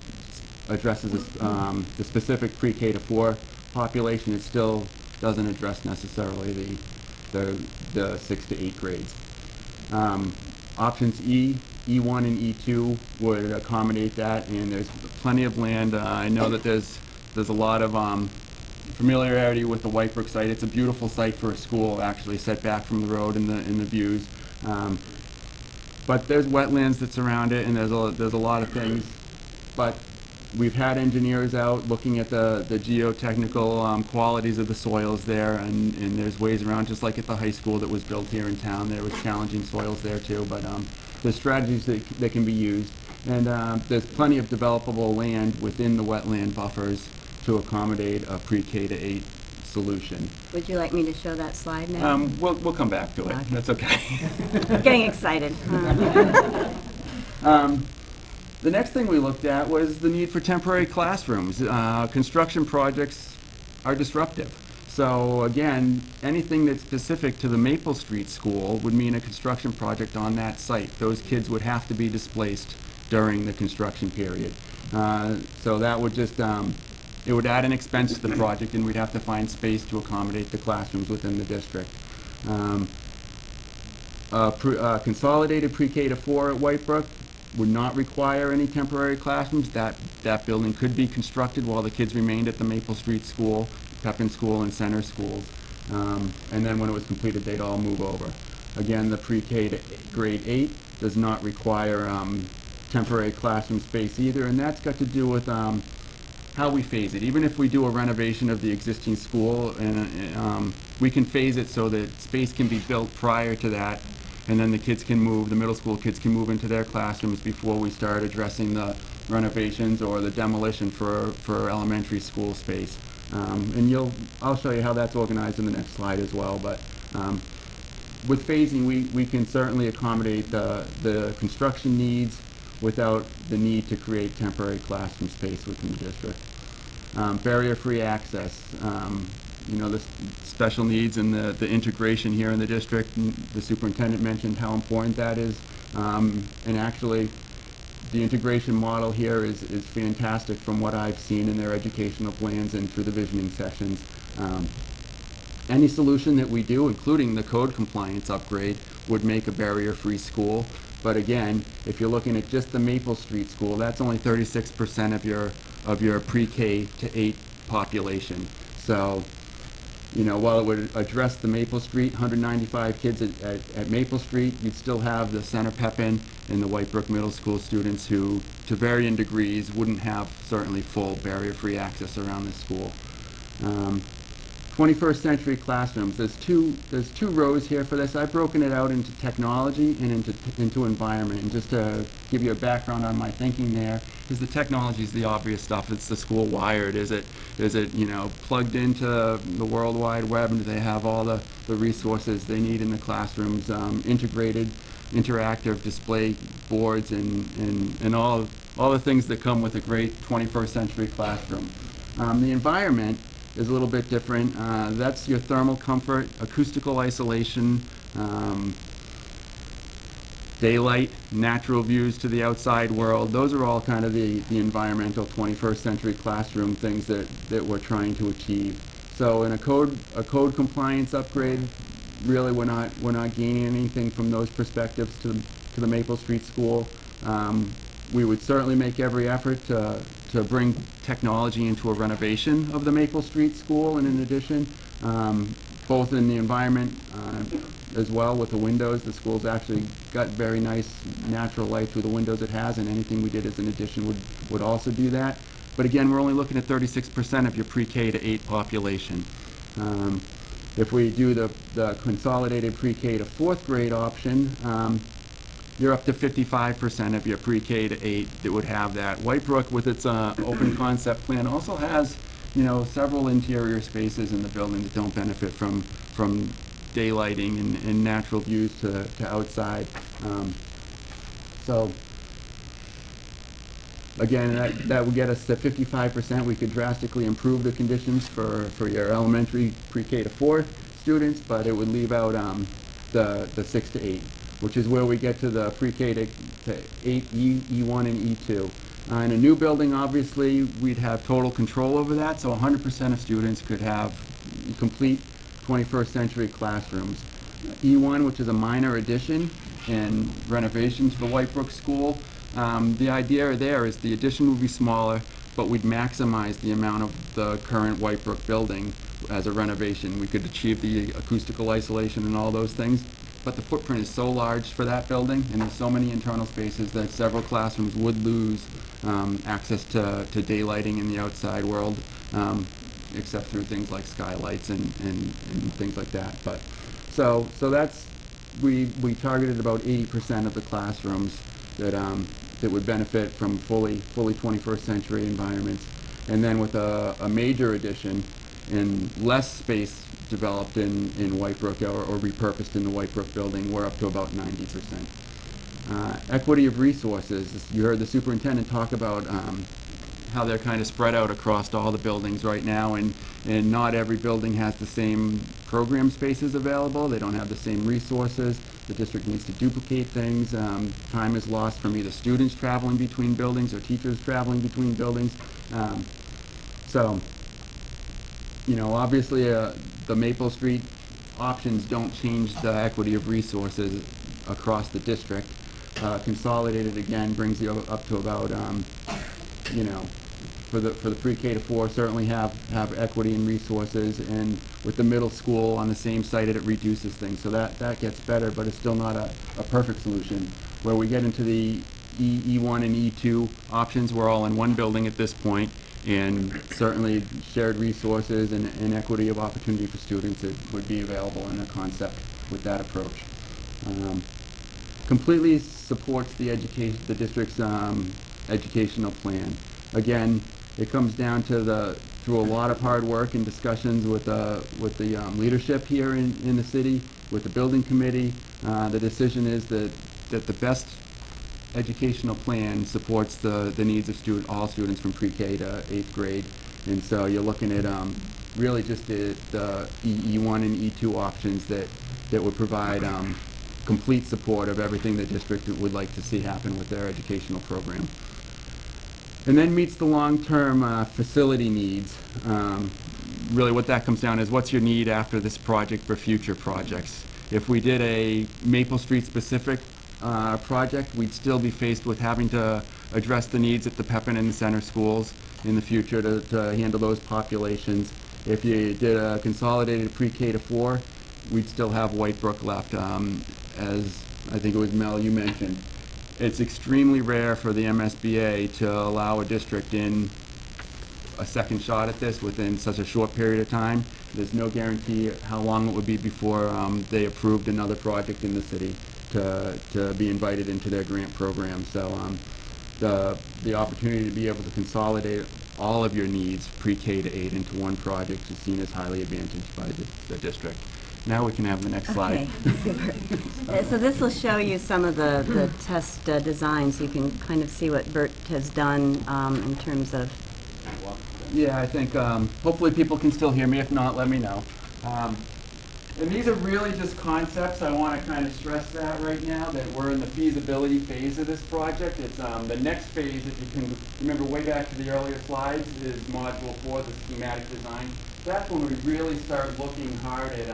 addresses the specific pre-K to 4 population, it still doesn't address necessarily the 6 to 8 grades. Options E, E1, and E2 would accommodate that, and there's plenty of land. I know that there's a lot of familiarity with the Whitebrook site. It's a beautiful site for a school, actually, set back from the road and the views. But there's wetlands that surround it, and there's a lot of things. But we've had engineers out looking at the geotechnical qualities of the soils there, and there's ways around, just like at the high school that was built here in town. There was challenging soils there too, but there's strategies that can be used. And there's plenty of developable land within the wetland buffers to accommodate a pre-K to 8 solution. Would you like me to show that slide now? We'll come back to it. Okay. That's okay. I'm getting excited. The next thing we looked at was the need for temporary classrooms. Construction projects are disruptive. So again, anything that's specific to the Maple Street School would mean a construction project on that site. Those kids would have to be displaced during the construction period. So that would just, it would add an expense to the project, and we'd have to find space to accommodate the classrooms within the district. Consolidated pre-K to 4 at Whitebrook would not require any temporary classrooms. That building could be constructed while the kids remained at the Maple Street School, Pepin School, and Center Schools. And then when it was completed, they'd all move over. Again, the pre-K to grade 8 does not require temporary classroom space either, and that's got to do with how we phase it. Even if we do a renovation of the existing school, and we can phase it so that space can be built prior to that, and then the kids can move, the middle school kids can move into their classrooms before we start addressing the renovations or the demolition for elementary school space. And I'll show you how that's organized in the next slide as well. But with phasing, we can certainly accommodate the construction needs without the need to create temporary classroom space within the district. Barrier-free access, the special needs and the integration here in the district. The superintendent mentioned how important that is. And actually, the integration model here is fantastic from what I've seen in their educational plans and through the visioning sessions. Any solution that we do, including the code compliance upgrade, would make a barrier-free school. But again, if you're looking at just the Maple Street school, that's only 36% of your pre-K to 8 population. So, while it would address the Maple Street, 195 kids at Maple Street, you'd still have the Center Pepin and the Whitebrook Middle School students who, to varying degrees, wouldn't have certainly full barrier-free access around the school. 21st century classrooms. There's two rows here for this. I've broken it out into technology and into environment. And just to give you a background on my thinking there, is the technology is the obvious stuff. It's the school wired. Is it plugged into the World Wide Web, and do they have all the resources they need in the classrooms, integrated, interactive display boards, and all the things that come with a great 21st century classroom. The environment is a little bit different. That's your thermal comfort, acoustical isolation, daylight, natural views to the outside world. Those are all kind of the environmental 21st century classroom things that we're trying to achieve. So in a code compliance upgrade, really we're not gaining anything from those perspectives to the Maple Street School. We would certainly make every effort to bring technology into a renovation of the Maple Street School, and in addition, both in the environment as well with the windows. The school's actually got very nice natural light through the windows it has, and anything we did as an addition would also do that. But again, we're only looking at 36% of your pre-K to 8 population. If we do the consolidated pre-K to 4th grade option, you're up to 55% of your pre-K to 8 that would have that. Whitebrook, with its open concept plan, also has, several interior spaces in the building that don't benefit from daylighting and natural views to outside. So again, that would get us to 55%. We could drastically improve the conditions for your elementary pre-K to 4 students, but it would leave out the 6 to 8. Which is where we get to the pre-K to 8, E1 and E2. In a new building, obviously, we'd have total control over that, so 100% of students could have complete 21st century classrooms. E1, which is a minor addition and renovation to the Whitebrook School, the idea there is the addition would be smaller, but we'd maximize the amount of the current Whitebrook building as a renovation. We could achieve the acoustical isolation and all those things. But the footprint is so large for that building, and there's so many internal spaces that several classrooms would lose access to daylighting in the outside world, except through things like skylights and things like that. But so that's we targeted about 80% of the classrooms that would benefit from fully 21st century environments, and then with a major addition and less space developed in Whitebrook or repurposed in the Whitebrook building, we're up to about 90%. Equity of resources. You heard the superintendent talk about how they're kind of spread out across all the buildings right now, and not every building has the same program spaces available. They don't have the same resources. The district needs to duplicate things. Time is lost from either students traveling between buildings or teachers traveling between buildings. Obviously the Maple Street options don't change the equity of resources across the district. Consolidated, again, brings you up to about, for the pre-K to 4, certainly have equity in resources, and with the middle school on the same site, it reduces things. So that gets better, but it's still not a perfect solution. Where we get into the E1 and E2 options, we're all in one building at this point, and certainly shared resources and equity of opportunity for students that would be available in a concept with that approach. Completely supports the district's educational plan. Again, it comes down to through a lot of hard work and discussions with the leadership here in the city, with the building committee. The decision is that the best educational plan supports the needs of all students from pre-K to 8th grade. And so you're looking at really just the E1 and E2 options that would provide complete support of everything the district would like to see happen with their educational program. And then meets the long-term facility needs. Really what that comes down is what's your need after this project for future projects. If we did a Maple Street specific project, we'd still be faced with having to address the needs at the Pepin and the Center schools in the future to handle those populations. If you did a consolidated pre-K to 4, we'd still have Whitebrook left. As I think it was Mel, you mentioned, it's extremely rare for the MSBA to allow a district in a second shot at this within such a short period of time. There's no guarantee how long it would be before they approved another project in the city to be invited into their grant program. So the opportunity to be able to consolidate all of your needs, pre-K to 8, into one project is seen as highly advantaged by the district. Now we can have the next slide. Okay. So this will show you some of the test designs. You can kind of see what Bert has done in terms of. Yeah, I think hopefully people can still hear me. If not, let me know. And these are really just concepts. I want to kind of stress that right now, that we're in the feasibility phase of this project. It's the next phase, if you can remember way back to the earlier slides, is Module 4, the schematic design. That's when we really start looking hard at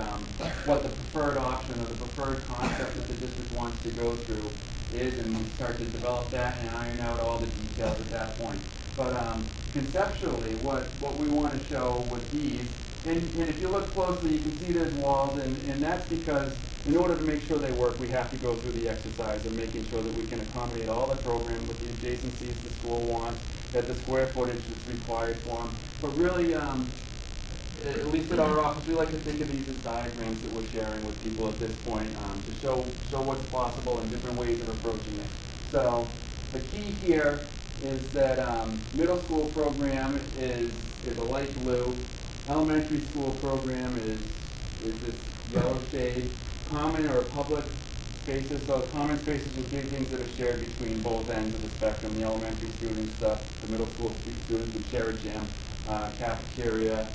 what the preferred option or the preferred concept that the district wants to go through is, and we start to develop that and iron out all the details at that point. But conceptually, what we want to show with these, and if you look closely, you can see there's walls, and that's because in order to make sure they work, we have to go through the exercise of making sure that we can accommodate all the program with the adjacencies the school wants, that the square footage is required for them. But really, at least at our office, we like to think of these as diagrams that we're sharing with people at this point to show what's possible and different ways of approaching it. So the key here is that middle school program is a light blue. Elementary school program is this yellow shade. Common or public spaces, so common spaces would be things that are shared between both ends of the spectrum. The elementary students, the middle school students would share a gym, cafeteria.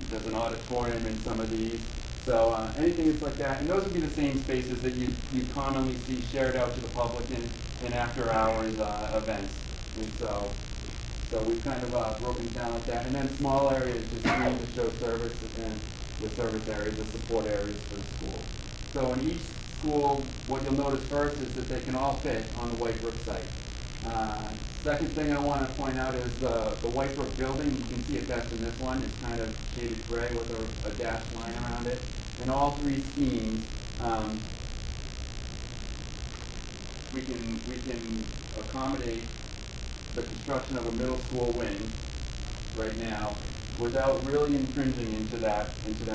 There's an auditorium in some of these. So anything that's like that, and those would be the same spaces that you commonly see shared out to the public in after hours events. And so we've kind of broken down like that. And then small areas just green to show service and the service areas, the support areas for the school. So in each school, what you'll notice first is that they can all fit on the Whitebrook site. Second thing I want to point out is the Whitebrook building. You can see it best in this one. It's kind of shaded gray with a dashed line around it. In all three schemes, we can accommodate the construction of a middle school wing right now without really infringing into that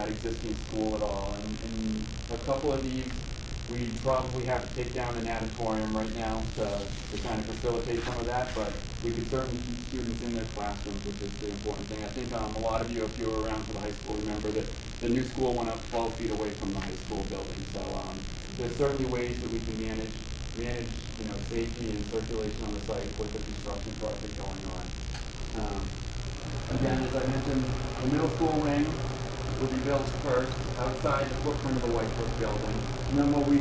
existing school at all. And in a couple of these, we probably have to take down an auditorium right now to kind of facilitate some of that, but we could certainly keep students in their classrooms, which is the important thing. I think a lot of you, if you were around for the high school, remember that the new school went up 12 feet away from the high school building. So there's certainly ways that we can manage safety and circulation on the site with the construction project going on. Again, as I mentioned, the middle school wing will be built first outside the footprint of the Whitebrook building. And then what we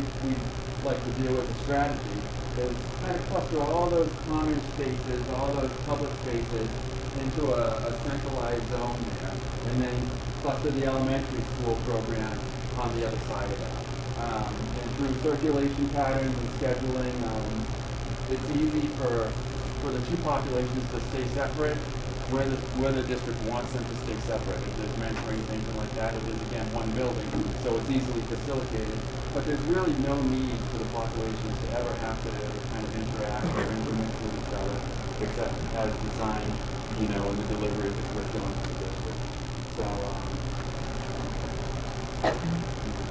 like to do as a strategy is kind of cluster all those common spaces, all those public spaces into a centralized zone there, and then cluster the elementary school program on the other side of that. And through circulation patterns and scheduling, it's easy for the two populations to stay separate where the district wants them to stay separate. If there's mentoring, things like that, it is again one building, so it's easily facilitated. But there's really no need for the populations to ever have to kind of interact or intermix with each other, except as designed, in the delivery of the curriculum to the district. So,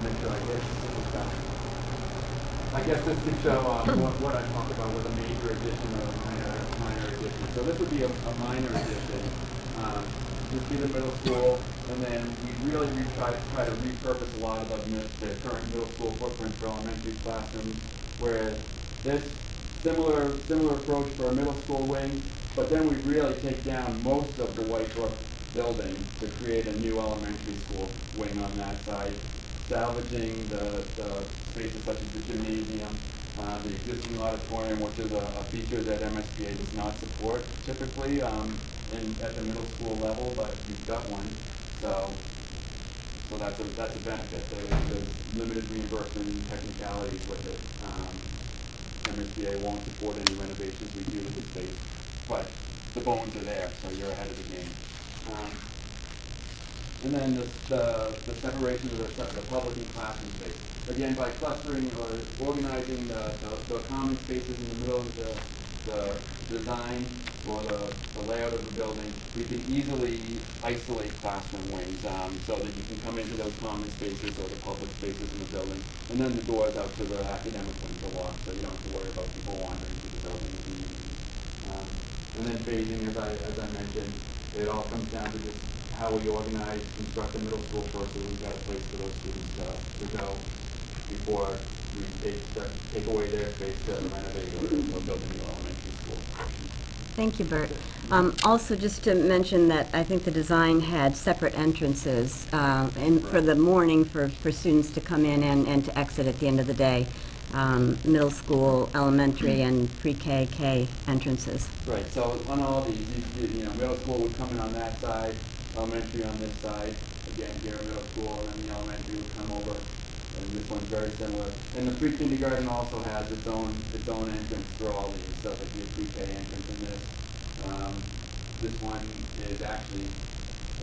make sure I get this stuff. I guess this could show what I talked about with a major addition or a minor addition. So this would be a minor addition. This would be the middle school, and then we really try to repurpose a lot of the current middle school footprint for elementary classrooms, where this similar approach for a middle school wing, but then we really take down most of the White Brook building to create a new elementary school wing on that side, salvaging the spaces such as the gymnasium, the existing auditorium, which is a feature that MSBA does not support typically at the middle school level, but we've got one. So that's a benefit. There's limited reimbursement and technicalities with it. MSBA won't support any renovations we do to the space, but the bones are there, so you're ahead of the game. And then the separation of the public and classroom space. Again, by clustering or organizing the common spaces in the middle of the design or the layout of the building, we can easily isolate classroom wings so that you can come into those common spaces or the public spaces in the building. And then the doors out to the academic wings are locked, so you don't have to worry about people wandering through the building in the evening. And then phasing, as I mentioned, it all comes down to just how we organize, construct the middle school first, so we've got a place for those students to go before we take away their space to renovate or build a new elementary school. Thank you, Bert. Also, just to mention that I think the design had separate entrances for the morning for students to come in and to exit at the end of the day. Middle school, elementary, and pre-K, K entrances. Right, so on all these, middle school would come in on that side, elementary on this side, again, here middle school, and then the elementary would come over, and this one's very similar. And the pre-kindergarten also has its own entrance for all these, so there'd be a pre-K entrance in this. This one is actually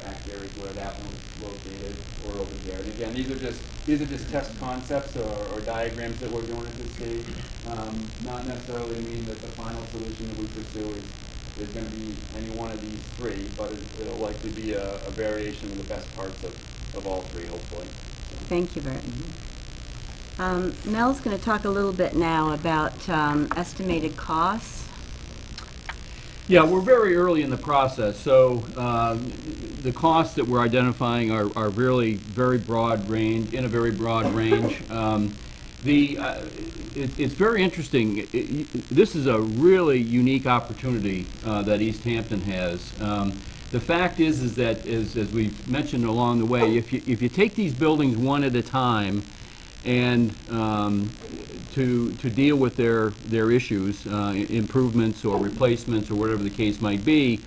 back there is where that one's located, or over here. And again, these are just test concepts or diagrams that we're doing at this stage. Not necessarily mean that the final solution that we pursue is going to be any one of these three, but it'll likely be a variation of the best parts of all three, hopefully. Thank you, Bert. Mel's going to talk a little bit now about estimated costs. Yeah, we're very early in the process, so the costs that we're identifying are really very broad range, in a very broad range. It's very interesting. This is a really unique opportunity that Easthampton has. The fact is that, as we've mentioned along the way, if you take these buildings one at a time and to deal with their issues, improvements or replacements or whatever the case might be,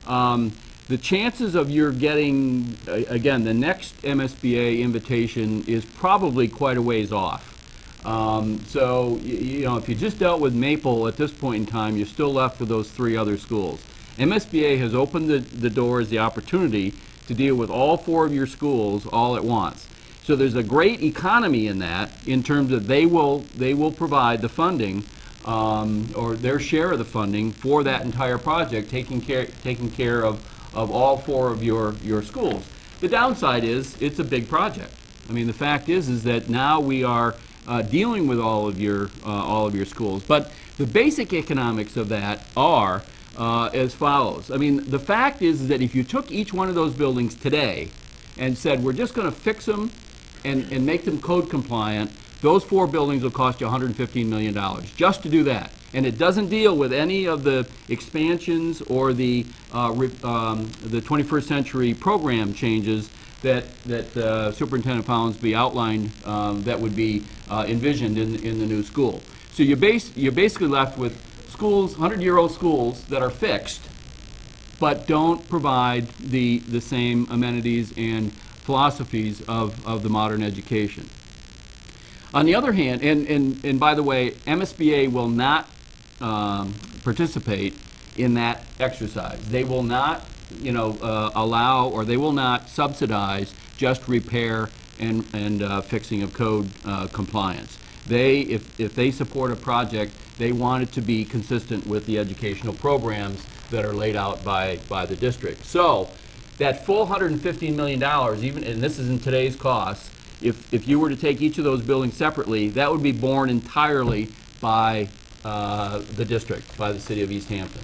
the chances of your getting, again, the next MSBA invitation is probably quite a ways off. So, if you just dealt with Maple at this point in time, you're still left with those three other schools. MSBA has opened the doors, the opportunity to deal with all four of your schools all at once. So there's a great economy in that, in terms of they will provide the funding or their share of the funding for that entire project, taking care of all four of your schools. The downside is it's a big project. I mean, the fact is that now we are dealing with all of your schools. But the basic economics of that are as follows. I mean, the fact is that if you took each one of those buildings today and said, we're just going to fix them and make them code compliant, those four buildings will cost you $115 million just to do that. And it doesn't deal with any of the expansions or the 21st century program changes that Superintendent Follansbee outlined that would be envisioned in the new school. So you're basically left with schools, 100-year-old schools that are fixed, but don't provide the same amenities and philosophies of the modern education. On the other hand, and by the way, MSBA will not participate in that exercise. They will not, allow, or they will not subsidize just repair and fixing of code compliance. If they support a project, they want it to be consistent with the educational programs that are laid out by the district. So that full $115 million, even, and this is in today's costs, if you were to take each of those buildings separately, that would be borne entirely by the district, by the city of Easthampton.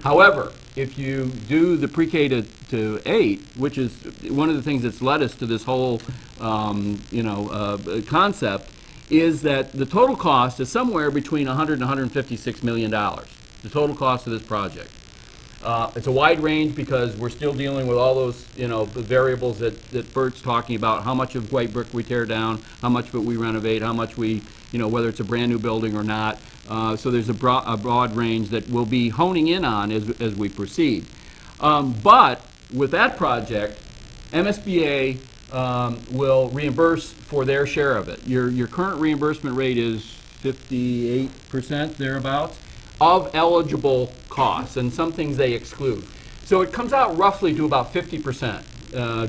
However, if you do the pre-K to 8, which is one of the things that's led us to this whole concept, is that the total cost is somewhere between 100 and 156 million dollars, the total cost of this project. It's a wide range because we're still dealing with all those, the variables that Bert's talking about, how much of white brick we tear down, how much of it we renovate, how much we, whether it's a brand-new building or not. So there's a broad range that we'll be honing in on as we proceed. But with that project, MSBA will reimburse for their share of it. Your current reimbursement rate is 58%, thereabouts, of eligible costs, and some things they exclude. So it comes out roughly to about 50%,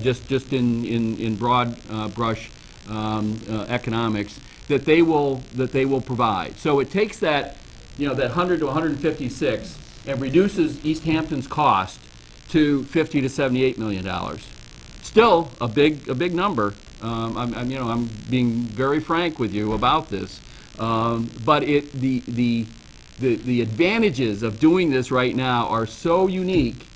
just in broad brush economics, that they will provide. So it takes that, that 100 to 156 and reduces Easthampton's cost to 50 to 78 million dollars. Still a big number. I'm being very frank with you about this, but the advantages of doing this right now are so unique.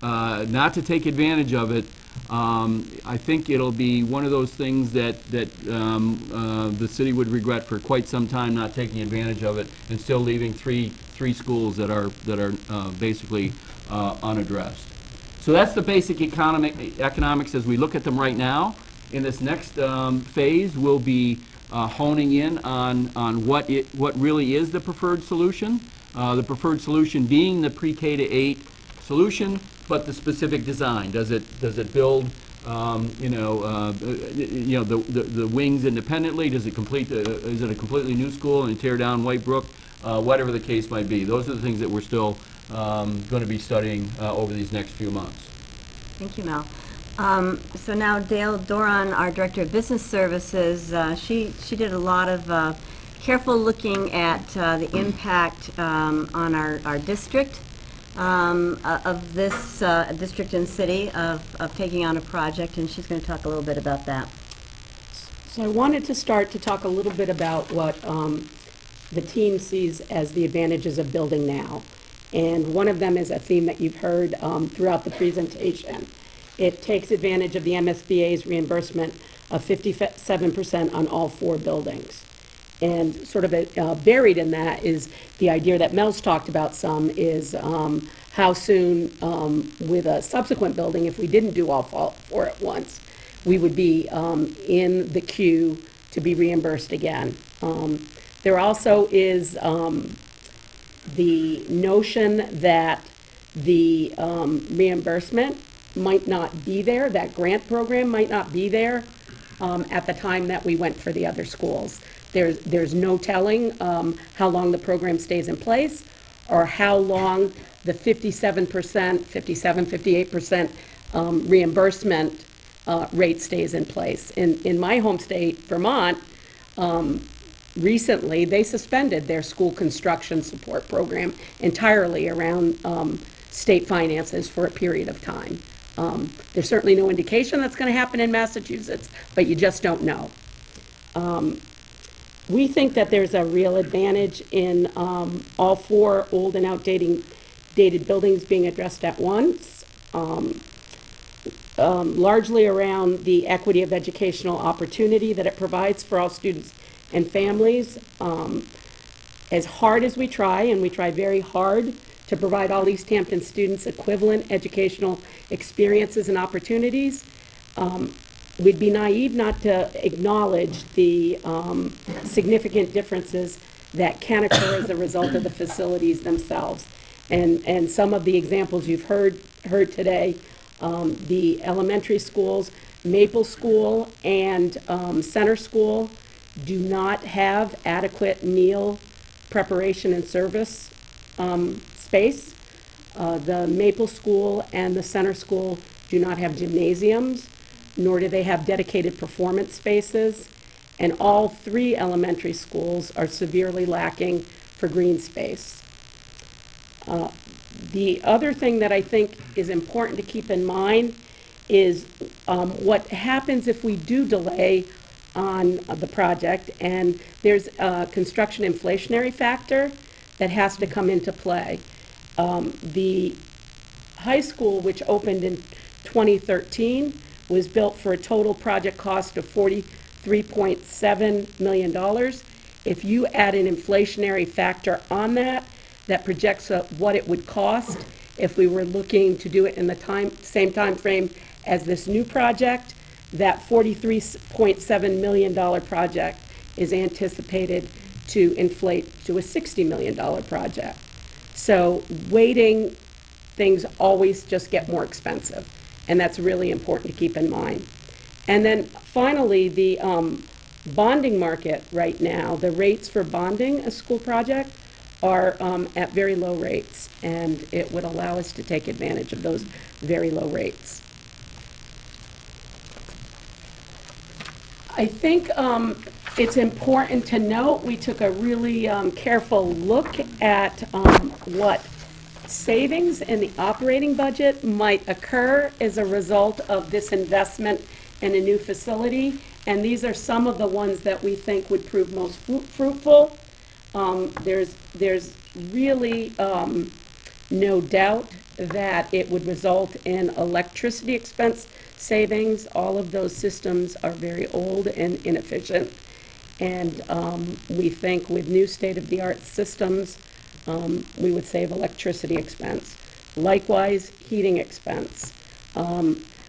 Not to take advantage of it, I think it'll be one of those things that the city would regret for quite some time, not taking advantage of it and still leaving three schools that are basically unaddressed. So that's the basic economics as we look at them right now. In this next phase, we'll be honing in on what really is the preferred solution. The preferred solution being the pre-K to 8 solution, but the specific design. Does it build the wings independently? Does it is it a completely new school and tear down White Brook? Whatever the case might be. Those are the things that we're still going to be studying over these next few months. Thank you, Mel. So now Dale Doran, our Director of Business Services, she did a lot of careful looking at the impact on our district, of this district and city of taking on a project, and she's going to talk a little bit about that. So I wanted to start to talk a little bit about what the team sees as the advantages of building now. And one of them is a theme that you've heard throughout the presentation. It takes advantage of the MSBA's reimbursement of 57% on all 4 buildings. And sort of buried in that is the idea that Mel's talked about some, is how soon with a subsequent building, if we didn't do all 4 at once, we would be in the queue to be reimbursed again. There also is the notion that the reimbursement might not be there, that grant program might not be there at the time that we went for the other schools. There's no telling how long the program stays in place or how long the 58% reimbursement rate stays in place. In my home state, Vermont, recently they suspended their school construction support program entirely around state finances for a period of time. There's certainly no indication that's going to happen in Massachusetts, but you just don't know. We think that there's a real advantage in all 4 old and outdated buildings being addressed at once, largely around the equity of educational opportunity that it provides for all students and families. As hard as we try, and we try very hard to provide all Easthampton students equivalent educational experiences and opportunities, we'd be naive not to acknowledge the significant differences that can occur as a result of the facilities themselves. And some of the examples you've heard today, the elementary schools, Maple School and Center School, do not have adequate meal preparation and service space. The Maple School and the Center School do not have gymnasiums, nor do they have dedicated performance spaces, and all 3 elementary schools are severely lacking for green space. The other thing that I think is important to keep in mind is what happens if we do delay on the project, and there's a construction inflationary factor that has to come into play. The high school, which opened in 2013, was built for a total project cost of $3.7 million. If you add an inflationary factor on that, that projects what it would cost if we were looking to do it in the same time frame as this new project, that $43.7 million project is anticipated to inflate to a $60 million project. So waiting, things always just get more expensive, and that's really important to keep in mind. And then finally, the bonding market right now, the rates for bonding a school project are at very low rates, and it would allow us to take advantage of those very low rates. I think it's important to note, we took a really careful look at what savings in the operating budget might occur as a result of this investment in a new facility, and these are some of the ones that we think would prove most fruitful. There's really no doubt that it would result in electricity expense savings. All of those systems are very old and inefficient, and we think with new state-of-the-art systems, we would save electricity expense. Likewise, heating expense.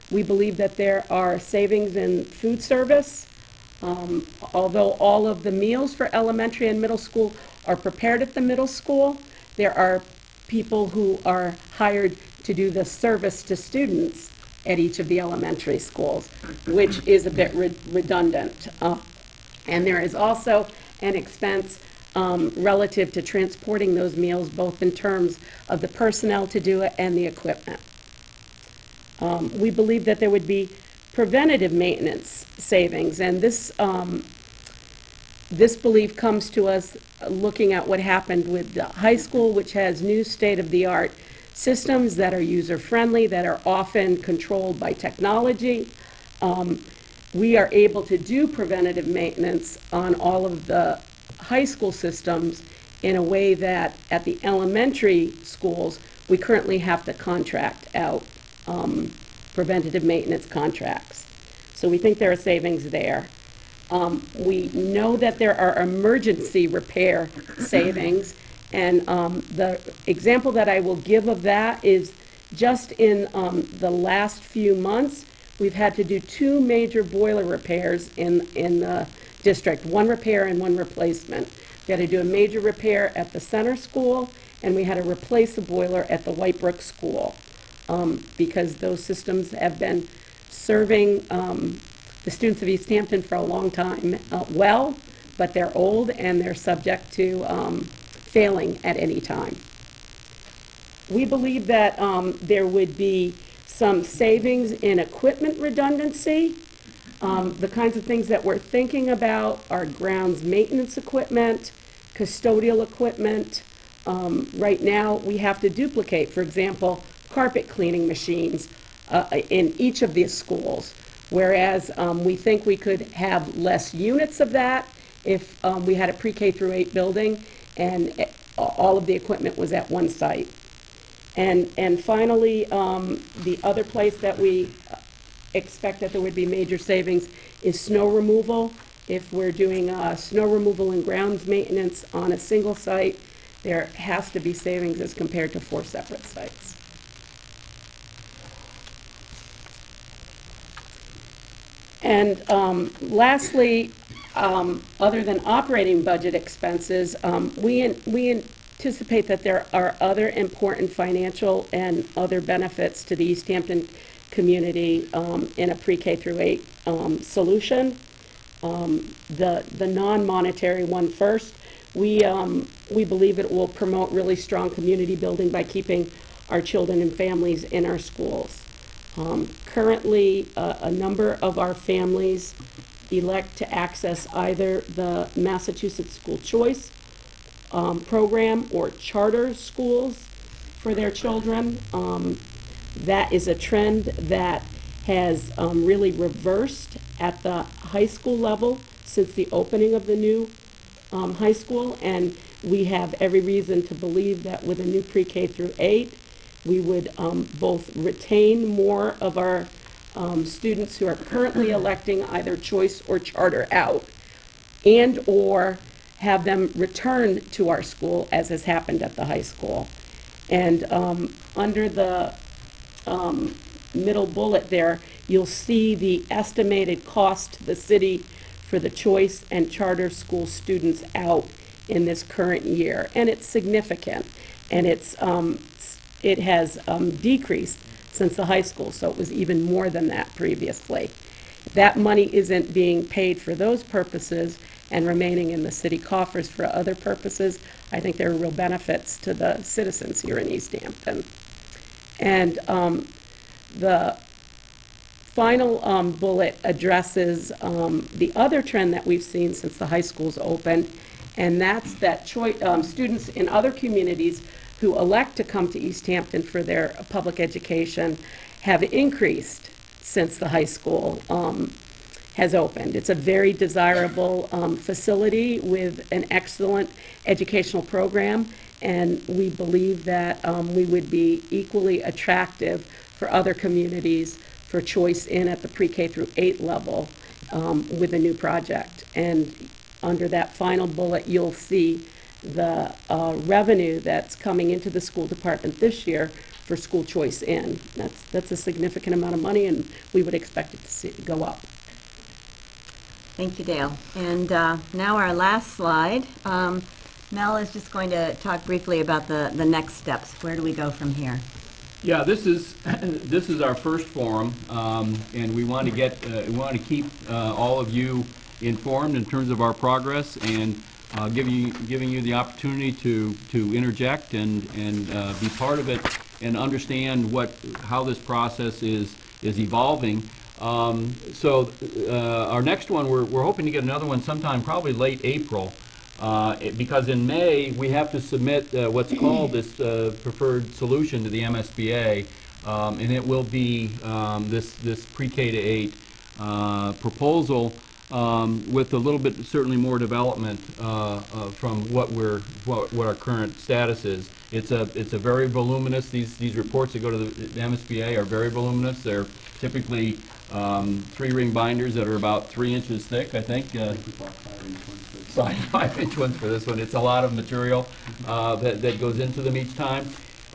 We believe that there are savings in food service. Although all of the meals for elementary and middle school are prepared at the middle school, there are people who are hired to do the service to students at each of the elementary schools, which is a bit redundant. And there is also an expense relative to transporting those meals, both in terms of the personnel to do it and the equipment. We believe that there would be preventative maintenance savings, and this belief comes to us looking at what happened with the high school, which has new state-of-the-art systems that are user-friendly, that are often controlled by technology. We are able to do preventative maintenance on all of the high school systems in a way that at the elementary schools, we currently have to contract out preventative maintenance contracts. So we think there are savings there. We know that there are emergency repair savings, and the example that I will give of that is just in the last few months, we've had to do 2 major boiler repairs in the district, 1 repair and 1 replacement. We had to do a major repair at the center school, and we had to replace a boiler at the Whitebrook School because those systems have been serving the students of Easthampton for a long time well, but they're old and they're subject to failing at any time. We believe that there would be some savings in equipment redundancy. The kinds of things that we're thinking about are grounds maintenance equipment, custodial equipment. Right now, we have to duplicate, for example, carpet cleaning machines in each of these schools, whereas we think we could have less units of that if we had a pre-K through 8 building and all of the equipment was at one site. And finally, the other place that we expect that there would be major savings is snow removal. If we're doing snow removal and grounds maintenance on a single site, there has to be savings as compared to 4 separate sites. And lastly, other than operating budget expenses, we anticipate that there are other important financial and other benefits to the Easthampton community in a pre-K through 8 solution. The non-monetary one first, we believe it will promote really strong community building by keeping our children and families in our schools. Currently, a number of our families elect to access either the Massachusetts School Choice program or charter schools for their children. That is a trend that has really reversed at the high school level since the opening of the new high school, and we have every reason to believe that with a new pre-K through 8, we would both retain more of our students who are currently electing either choice or charter out, and/or have them return to our school, as has happened at the high school. And under the middle bullet there, you'll see the estimated cost to the city for the choice and charter school students out in this current year. And it's significant. And it has decreased since the high school, so it was even more than that previously. That money isn't being paid for those purposes and remaining in the city coffers for other purposes. I think there are real benefits to the citizens here in Easthampton. And the final bullet addresses the other trend that we've seen since the high school's opened, and that's that students in other communities who elect to come to Easthampton for their public education have increased since the high school has opened. It's a very desirable facility with an excellent educational program, and we believe that we would be equally attractive for other communities for choice in at the pre-K through 8 level with a new project. And under that final bullet, you'll see the revenue that's coming into the school department this year for school choice in. That's a significant amount of money, and we would expect it to go up. Thank you, Dale. And now our last slide. Mel is just going to talk briefly about the next steps. Where do we go from here? Yeah, this is our first forum, and we want to keep all of you informed in terms of our progress, and giving you the opportunity to interject and be part of it and understand how this process is evolving. So our next one, we're hoping to get another one sometime probably late April, because in May we have to submit what's called this preferred solution to the MSBA, and it will be this pre-K to 8 proposal with a little bit certainly more development from what our current status is. It's a very voluminous. These reports that go to the MSBA are very voluminous. They're typically 3-ring binders that are about 3 inches thick, I think. 5-inch ones for this one. It's a lot of material that goes into them each time.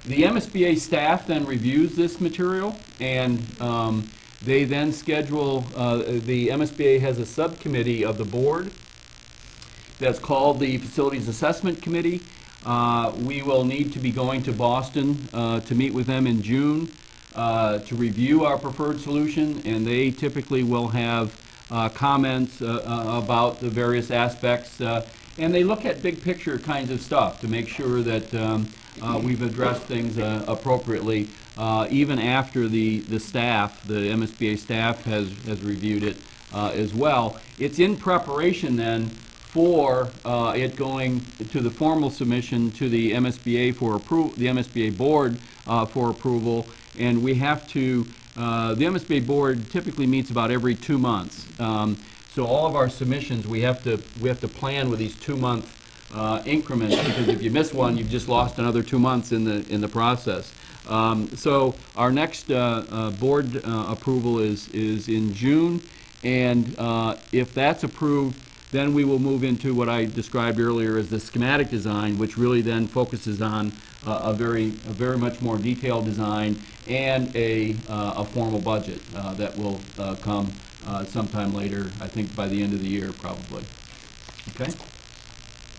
The MSBA staff then reviews this material, and they then schedule, the MSBA has a subcommittee of the board that's called the Facilities Assessment Committee. We will need to be going to Boston to meet with them in June to review our preferred solution, and they typically will have comments about the various aspects, and they look at big picture kinds of stuff to make sure that we've addressed things appropriately, even after the staff, the MSBA staff has reviewed it as well. It's in preparation then for it going to the formal submission to the MSBA for approval, the MSBA board for approval, and we have to. The MSBA board typically meets about every 2 months, so all of our submissions we have to plan with these 2-month increments, because if you miss one, you've just lost another 2 months in the process. So our next board approval is in June, and if that's approved, then we will move into what I described earlier as the schematic design, which really then focuses on a very much more detailed design and a formal budget that will come sometime later, I think by the end of the year probably. Okay?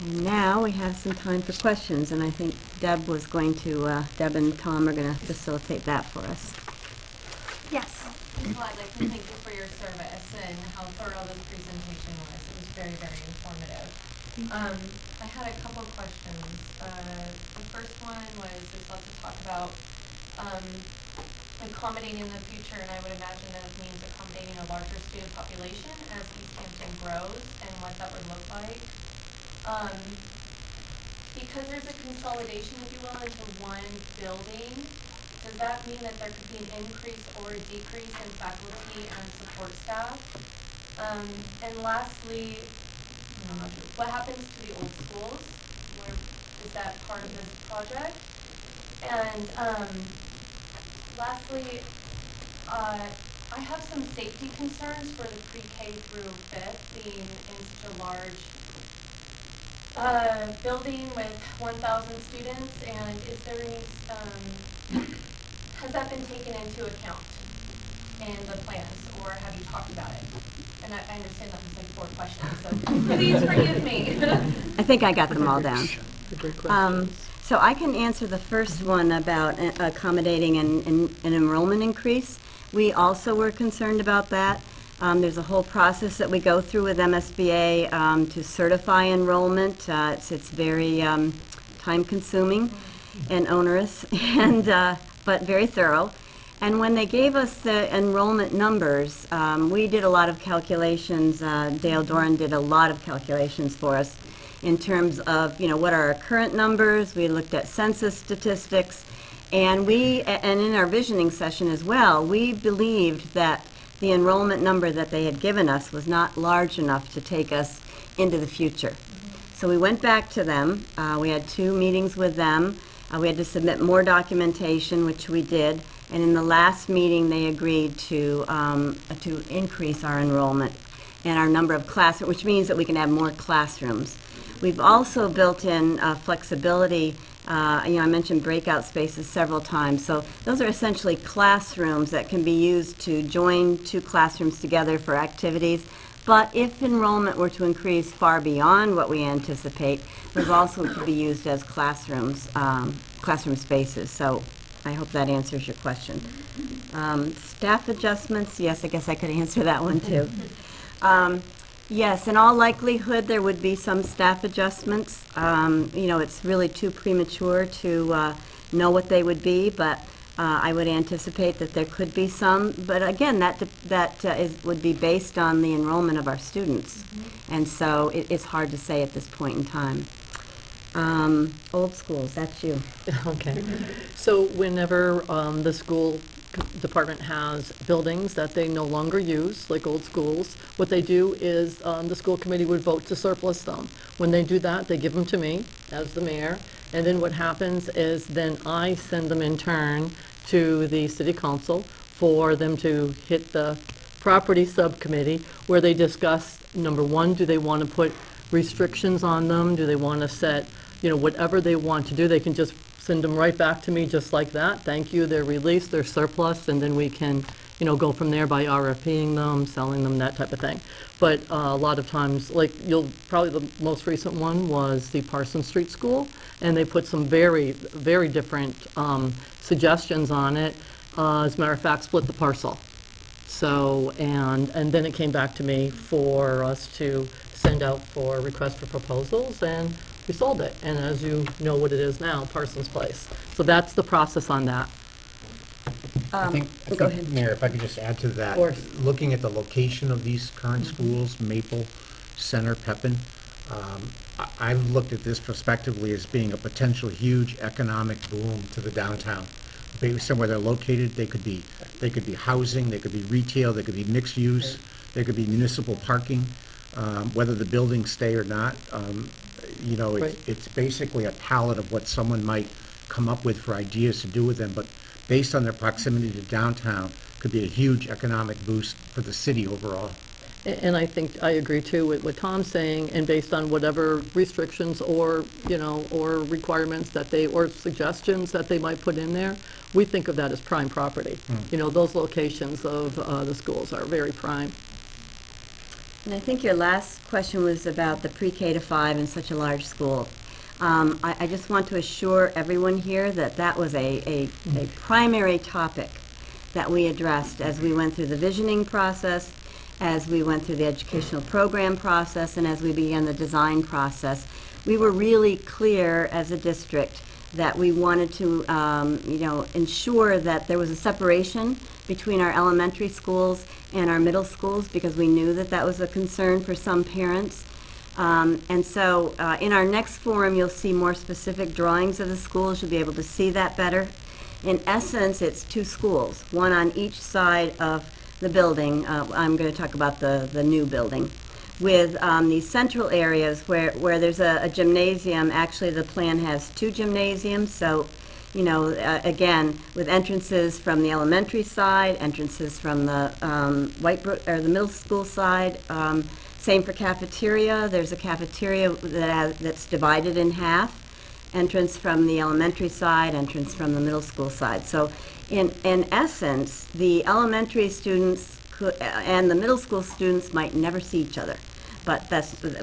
And now we have some time for questions, and I think Deb and Tom are going to facilitate that for us. Yes. Well, I'd like to thank you for your service and how thorough this presentation was. It was very, very informative. I had a couple questions. The first one was there's lots to talk about accommodating in the future, and I would imagine that it means accommodating a larger student population as Easthampton grows and what that would look like. Because there's a consolidation, if you will, into one building, does that mean that there could be an increase or a decrease in faculty and support staff? And lastly, what happens to the old schools? Is that part of this project? And lastly, I have some safety concerns for the pre-K through fifth being in such a large building with 1,000 students, and is there any, has that been taken into account in the plans, or have you talked about it? And I understand that was like 4 questions, so please forgive me. I think I got them all down. Great question. So I can answer the first one about accommodating an enrollment increase. We also were concerned about that. There's a whole process that we go through with MSBA to certify enrollment. It's very time-consuming and onerous, and but very thorough. And when they gave us the enrollment numbers, we did a lot of calculations. Dale Doran did a lot of calculations for us in terms of, what are our current numbers. We looked at census statistics, and in our visioning session as well, we believed that the enrollment number that they had given us was not large enough to take us into the future. So we went back to them. We had 2 meetings with them. We had to submit more documentation, which we did. And in the last meeting, they agreed to increase our enrollment and our number of classrooms, which means that we can have more classrooms. We've also built in flexibility. I mentioned breakout spaces several times. So those are essentially classrooms that can be used to join 2 classrooms together for activities. But if enrollment were to increase far beyond what we anticipate, those also could be used as classrooms, classroom spaces. So I hope that answers your question. Staff adjustments, yes, I guess I could answer that one too. Yes, in all likelihood, there would be some staff adjustments. It's really too premature to know what they would be, but I would anticipate that there could be some. But again, would be based on the enrollment of our students. And so it's hard to say at this point in time. Old schools, that's you. Okay. So whenever the school department has buildings that they no longer use, like old schools, what they do is the school committee would vote to surplus them. When they do that, they give them to me as the mayor, and then what happens is then I send them in turn to the city council for them to hit the property subcommittee, where they discuss, number 1, do they want to put restrictions on them? Do they want to set, whatever they want to do? They can just send them right back to me just like that. Thank you, they're released, they're surplus, and then we can, go from there by RFPing them, selling them, that type of thing. But a lot of times, probably the most recent one was the Parsons Street School, and they put some very, very different suggestions on it. As a matter of fact, split the parcel. So, and then it came back to me for us to send out for request for proposals, and we sold it. And as you know what it is now, Parsons Place. So that's the process on that. I think, Go ahead. Mayor, if I could just add to that. Of course. Looking at the location of these current schools, Maple, Center, Pepin, I've looked at this prospectively as being a potential huge economic boom to the downtown. Based on where they're located, they could be housing, they could be retail, they could be mixed use, they could be municipal parking, whether the buildings stay or not. Right. It's basically a palette of what someone might come up with for ideas to do with them, but based on their proximity to downtown, could be a huge economic boost for the city overall. And I think I agree too with what Tom's saying, and based on whatever restrictions or, or requirements or suggestions that they might put in there, we think of that as prime property. Those locations of the schools are very prime. And I think your last question was about the pre-K to 5 in such a large school. I just want to assure everyone here that that was a primary topic that we addressed as we went through the visioning process, as we went through the educational program process, and as we began the design process. We were really clear as a district that we wanted to, ensure that there was a separation between our elementary schools and our middle schools, because we knew that that was a concern for some parents. And so in our next forum, you'll see more specific drawings of the schools. You'll be able to see that better. In essence, it's 2 schools, one on each side of the building. I'm going to talk about the new building, with these central areas where there's a gymnasium. Actually, the plan has 2 gymnasiums, so again, with entrances from the elementary side, entrances from the the middle school side. Same for cafeteria. There's a cafeteria that's divided in half. Entrance from the elementary side, entrance from the middle school side. So in essence, the elementary students and the middle school students might never see each other. But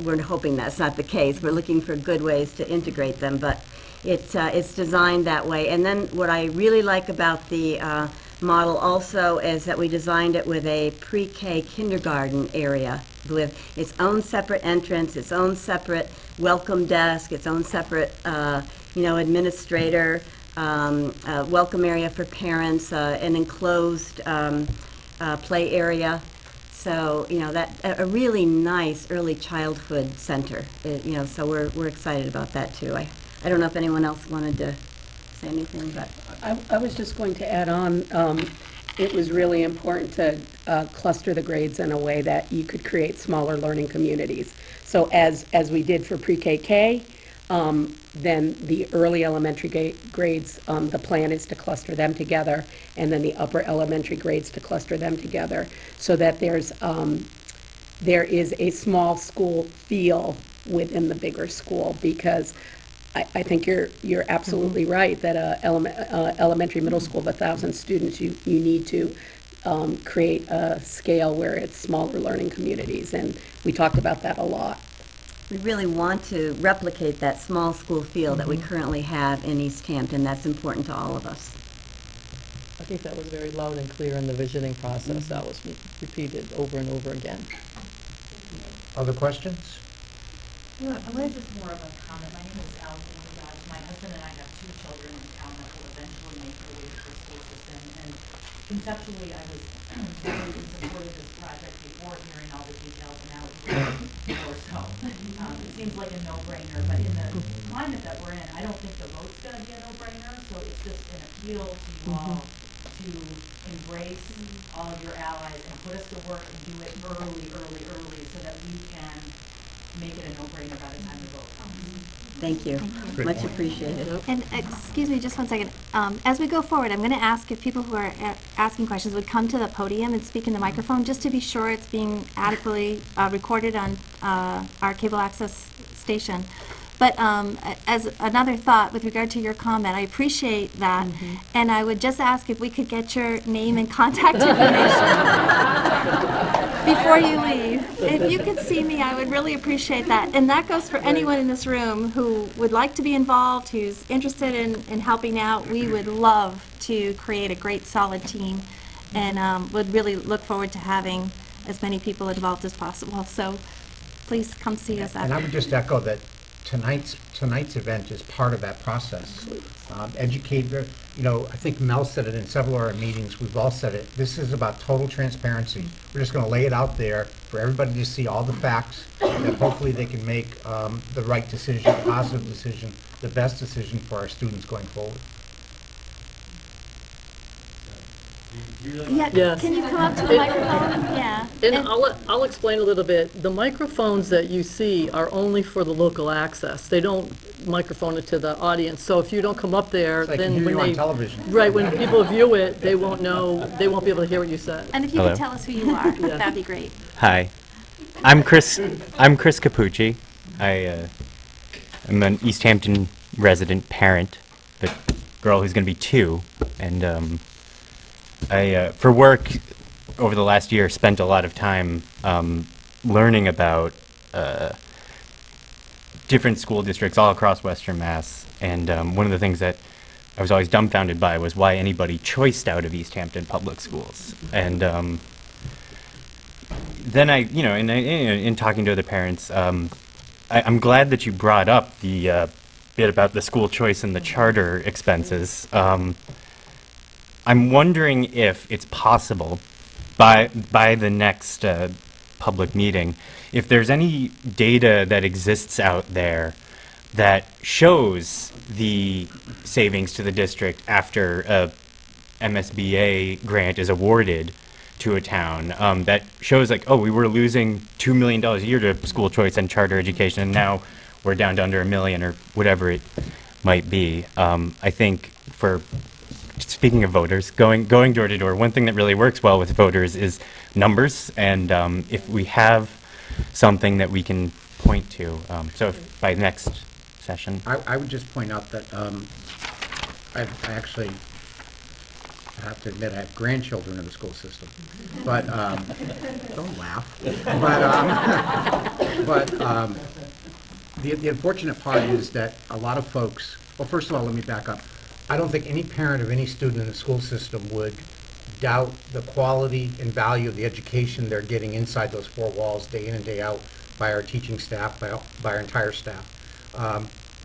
we're hoping that's not the case. We're looking for good ways to integrate them, but it's designed that way. And then what I really like about the model also is that we designed it with a pre-K kindergarten area with its own separate entrance, its own separate welcome desk, its own separate administrator, welcome area for parents, an enclosed play area. So, that a really nice early childhood center. So we're excited about that too. I don't know if anyone else wanted to say anything, but I was just going to add on, it was really important to cluster the grades in a way that you could create smaller learning communities. So as we did for pre-KK, then the early elementary grades, the plan is to cluster them together, and then the upper elementary grades to cluster them together, so that there is a small school feel within the bigger school, because I think you're absolutely right that elementary, middle school of 1,000 students, you need to create a scale where it's smaller learning communities, and we talked about that a lot. we really want to replicate that small school feel that we currently have in Easthampton. That's important to all of us. I think that was very loud and clear in the visioning process. That was repeated over and over again. Other questions? Yeah, mine's just more of a comment. My name is Alexandra. My husband and I have 2 children in town that will eventually make their way to the school system. And conceptually, I was really in support of this project before hearing all the details, and now it's more so. It seems like a no-brainer, but in the climate that we're in, I don't think the vote's going to be a no-brainer. So it's just an appeal to you all to embrace all of your allies and put us to work and do it early, so that we can make it a no-brainer by the time the vote comes. Thank you. Much appreciated. And excuse me, just one second. As we go forward, I'm going to ask if people who are asking questions would come to the podium and speak in the microphone, just to be sure it's being adequately recorded on our cable access station. But as another thought with regard to your comment, I appreciate that, and I would just ask if we could get your name and contact information before you leave. If you could see me, I would really appreciate that. And that goes for anyone in this room who would like to be involved, who's interested in helping out. We would love to create a great, solid team, and would really look forward to having as many people involved as possible. So please come see us And I after. would just echo that tonight's event is part of that process. Educate, I think Mel said it in several of our meetings, we've all said it, this is about total transparency. We're just going to lay it out there for everybody to see all the facts, that hopefully they can make the right decision, the positive decision, the best decision for our students going forward. Yeah, Yes. can you come up to the microphone? Yeah. And I'll explain a little bit. The microphones that you see are only for the local access. They don't microphone it to the audience. So if you don't come up there, So they then can hear when you on they, television. right, when people view it, they won't know, they won't be able to hear what you said. And if you Hello. could tell us who you are, that'd be great. Hi, I'm Chris Capucci. I'm an Easthampton resident parent, the girl who's going to be 2, and I, for work over the last year, spent a lot of time learning about different school districts all across Western Mass, and one of the things that I was always dumbfounded by was why anybody choiced out of Easthampton public schools. And then in talking to other parents, I'm glad that you brought up the bit about the school choice and the charter expenses. I'm wondering if it's possible by the next public meeting, if there's any data that exists out there that shows the savings to the district after a MSBA grant is awarded to a town, that shows like, oh, we were losing $2 million a year to school choice and charter education, and now we're down to under $1 million or whatever it might be. I think for, speaking of voters, going door to door, one thing that really works well with voters is numbers, and if we have something that we can point to, so if by next session. I would just point out that I actually have to admit I have grandchildren in the school system, but don't laugh. But the unfortunate part is that a lot of folks. Well, first of all, let me back up. I don't think any parent of any student in the school system would doubt the quality and value of the education they're getting inside those four walls day in and day out by our teaching staff, by our entire staff.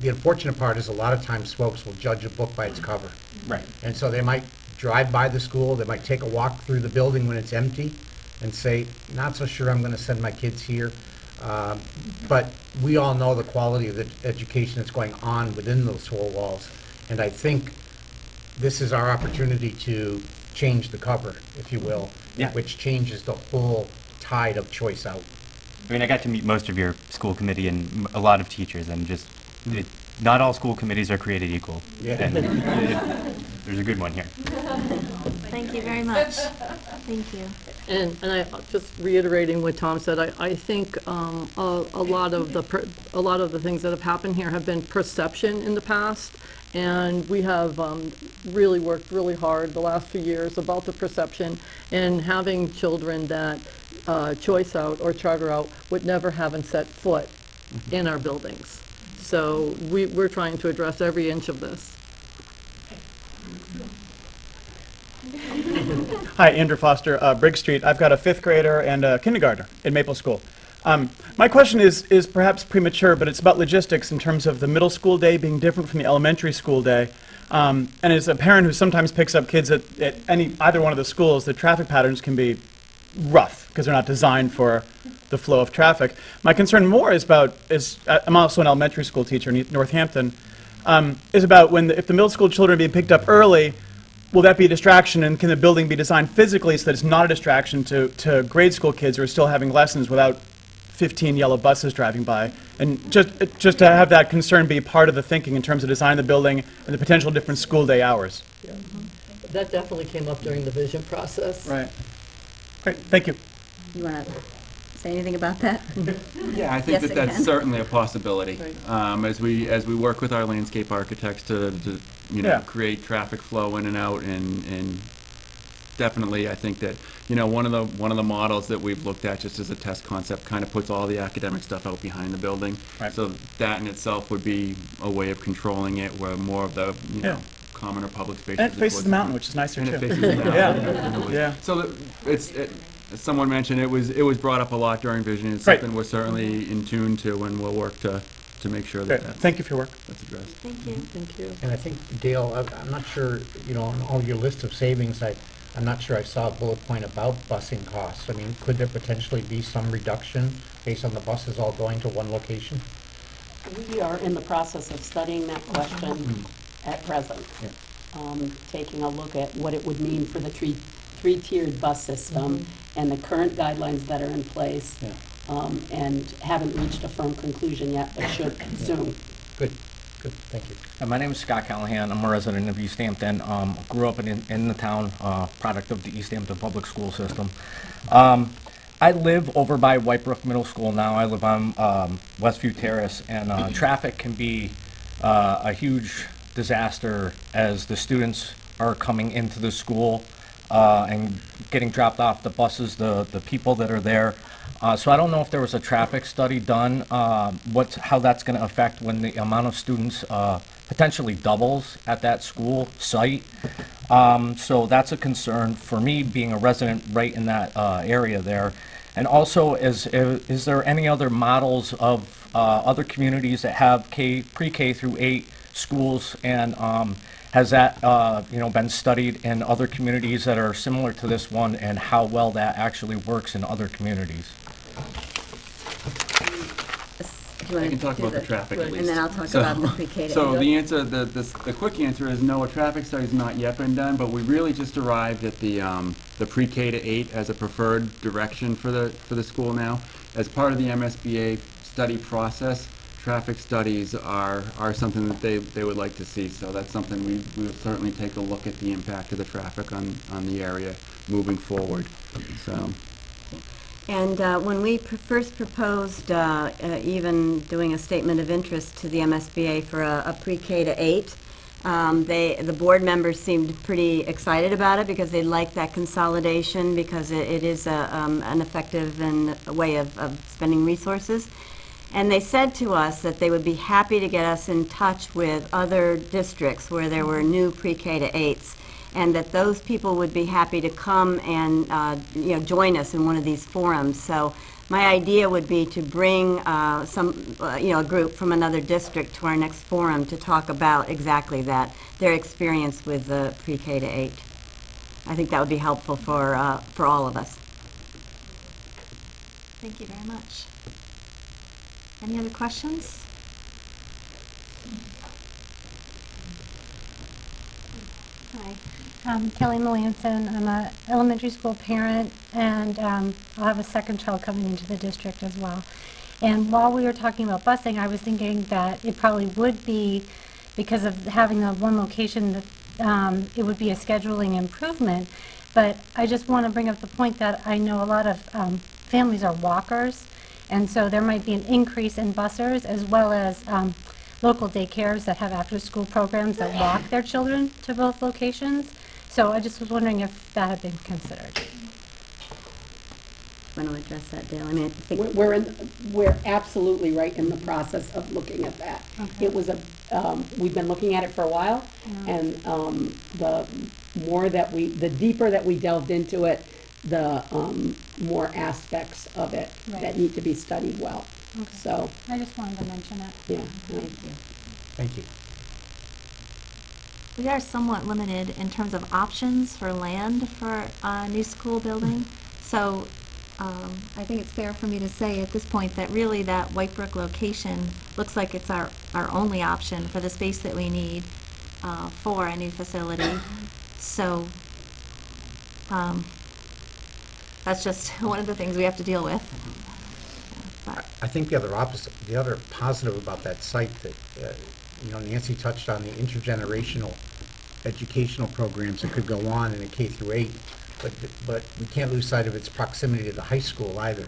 The unfortunate part is a lot of times folks will judge a book by its cover. Right. And so they might drive by the school, they might take a walk through the building when it's empty and say, not so sure I'm going to send my kids here. But we all know the quality of the education that's going on within those four walls. And I think this is our opportunity to change the cover, if you will, Yeah. which changes the whole tide of choice out. I mean, I got to meet most of your school committee and a lot of teachers, and just, not all school committees are created equal. Yeah. And there's a good one here. Thank you very much. Thank you. And I, just reiterating what Tom said, I think a lot of the things that have happened here have been perception in the past, and we have really worked really hard the last few years about the perception, and having children that choice out or charter out would never have set foot in our buildings. So we're trying to address every inch of this. Hi, Andrew Foster, Briggs Street. I've got a 5th grader and a kindergartner in Maple School. My question is perhaps premature, but it's about logistics in terms of the middle school day being different from the elementary school day. And as a parent who sometimes picks up kids at either one of the schools, the traffic patterns can be rough because they're not designed for the flow of traffic. My concern more is I'm also an elementary school teacher in Northampton, is about if the middle school children are being picked up early, will that be a distraction, and can the building be designed physically so that it's not a distraction to grade school kids who are still having lessons without 15 yellow buses driving by? And just to have that concern be part of the thinking in terms of designing the building and the potential different school day hours. That definitely came up during the vision process. Right. Great, thank you. You want to say anything about that? Yeah, I think Yes, that's again. certainly a possibility. Right. As we work with our landscape architects to Yeah. create traffic flow in and out, and definitely I think that one of the models that we've looked at just as a test concept kind of puts all the academic stuff out behind the building. Right. So that in itself would be a way of controlling it, where more of the Yeah. common or public spaces. And it are faces towards the mountain, which is nicer And too. it faces the mountain. Yeah. Yeah. So as someone mentioned, it was brought up a lot during vision. It's Right. something we're certainly in tune to, and we'll work to make sure Great. that Thank you for your work. that's addressed. Thank you. Thank you. And I think, Dale, I'm not sure, on all your list of savings, I'm not sure I saw a bullet point about busing costs. I mean, could there potentially be some reduction based on the buses all going to one location? We are in the process of studying that question at present. Yeah. Taking a look at what it would mean for the three-tiered bus system and the current guidelines that are in place. Yeah. And haven't reached a firm conclusion yet, but should soon. Good, thank you. My name is Scott Callahan. I'm a resident of Easthampton. Grew up in the town, product of the Easthampton public school system. I live over by Whitebrook Middle School now. I live on Westview Terrace, and traffic can be a huge disaster as the students are coming into the school and getting dropped off the buses, the people that are there. So I don't know if there was a traffic study done, how that's going to affect when the amount of students potentially doubles at that school site. So that's a concern for me, being a resident right in that area there. And also, is there any other models of other communities that have pre-K through 8 schools, and has that been studied in other communities that are similar to this one, and how well that actually works in other communities? I can talk about the traffic at least. And then I'll talk about the pre-K to So eight. the answer, the quick answer is no, a traffic study's not yet been done, but we really just arrived at the pre-K to 8 as a preferred direction for the school now. As part of the MSBA study process, traffic studies are something that they would like to see. So that's something we would certainly take a look at the impact of the traffic on the area moving forward. So. And when we first proposed even doing a statement of interest to the MSBA for a pre-K to 8, the board members seemed pretty excited about it because they like that consolidation because it is an effective and a way of spending resources. And they said to us that they would be happy to get us in touch with other districts where there were new pre-K to 8s, and that those people would be happy to come and join us in one of these forums. So my idea would be to bring a group from another district to our next forum to talk about exactly that, their experience with the pre-K to 8. I think that would be helpful for all of us. Thank you very much. Any other questions? Hi, I'm Kelly Melanson. I'm an elementary school parent, and I'll have a second child coming into the district as well. And while we were talking about busing, I was thinking that it probably would be, because of having the one location, that it would be a scheduling improvement. But I just want to bring up the point that I know a lot of families are walkers, and so there might be an increase in busers as well as local daycares that have after-school programs that walk their children to both locations. So I just was wondering if that had been considered. Want to address that, Dale? I mean, I think We're absolutely right in the process of looking at that. Okay. It was we've been looking at it for a while, and the deeper that we delved into it, the more aspects of it that need to be studied well. Okay. So, I just wanted to mention it. yeah. Thank you. We are somewhat limited in terms of options for land for a new school building. So I think it's fair for me to say at this point that really that Whitebrook location looks like it's our only option for the space that we need for a new facility. So that's just one of the things we have to deal with. I think the other positive about that site that, Nancy touched on, the intergenerational educational programs that could go on in a K through 8, but we can't lose sight of its proximity to the high school either,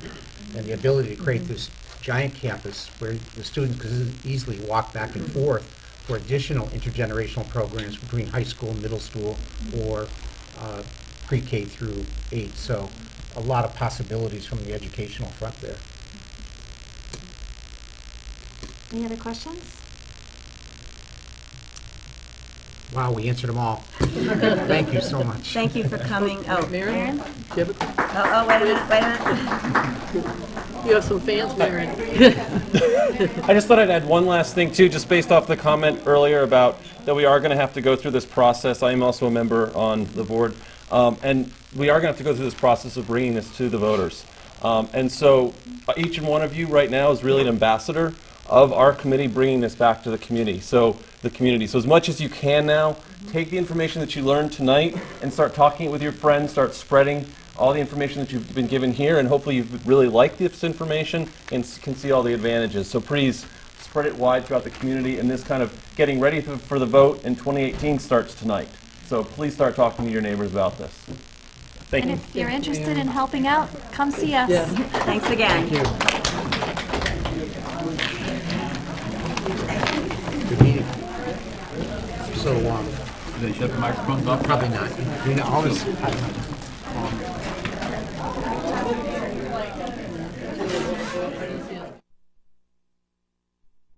and the ability to create this giant campus where the students could easily walk back and forth for additional intergenerational programs between high school, middle school, or pre-K through 8. So a lot of possibilities from the educational front there. Any other questions? Wow, we answered them all. Thank you so much. thank you for coming. Oh, Marion? wait a minute. You have some fans, Marion. I just thought I'd add one last thing too, just based off the comment earlier about that we are going to have to go through this process. I am also a member on the board, and we are going to have to go through this process of bringing this to the voters. And so each and one of you right now is really an ambassador of our committee bringing this back to the community. So as much as you can now, take the information that you learned tonight and start talking it with your friends, start spreading all the information that you've been given here, and hopefully you've really liked this information and can see all the advantages. So please spread it wide throughout the community, and this kind of getting ready for the vote in 2018 starts tonight. So please start talking to your neighbors about this. Thank you. And if you're interested in helping out, come see us. Yeah. Thanks again. Good meeting. So, Did they shut the microphones off? probably not. Always.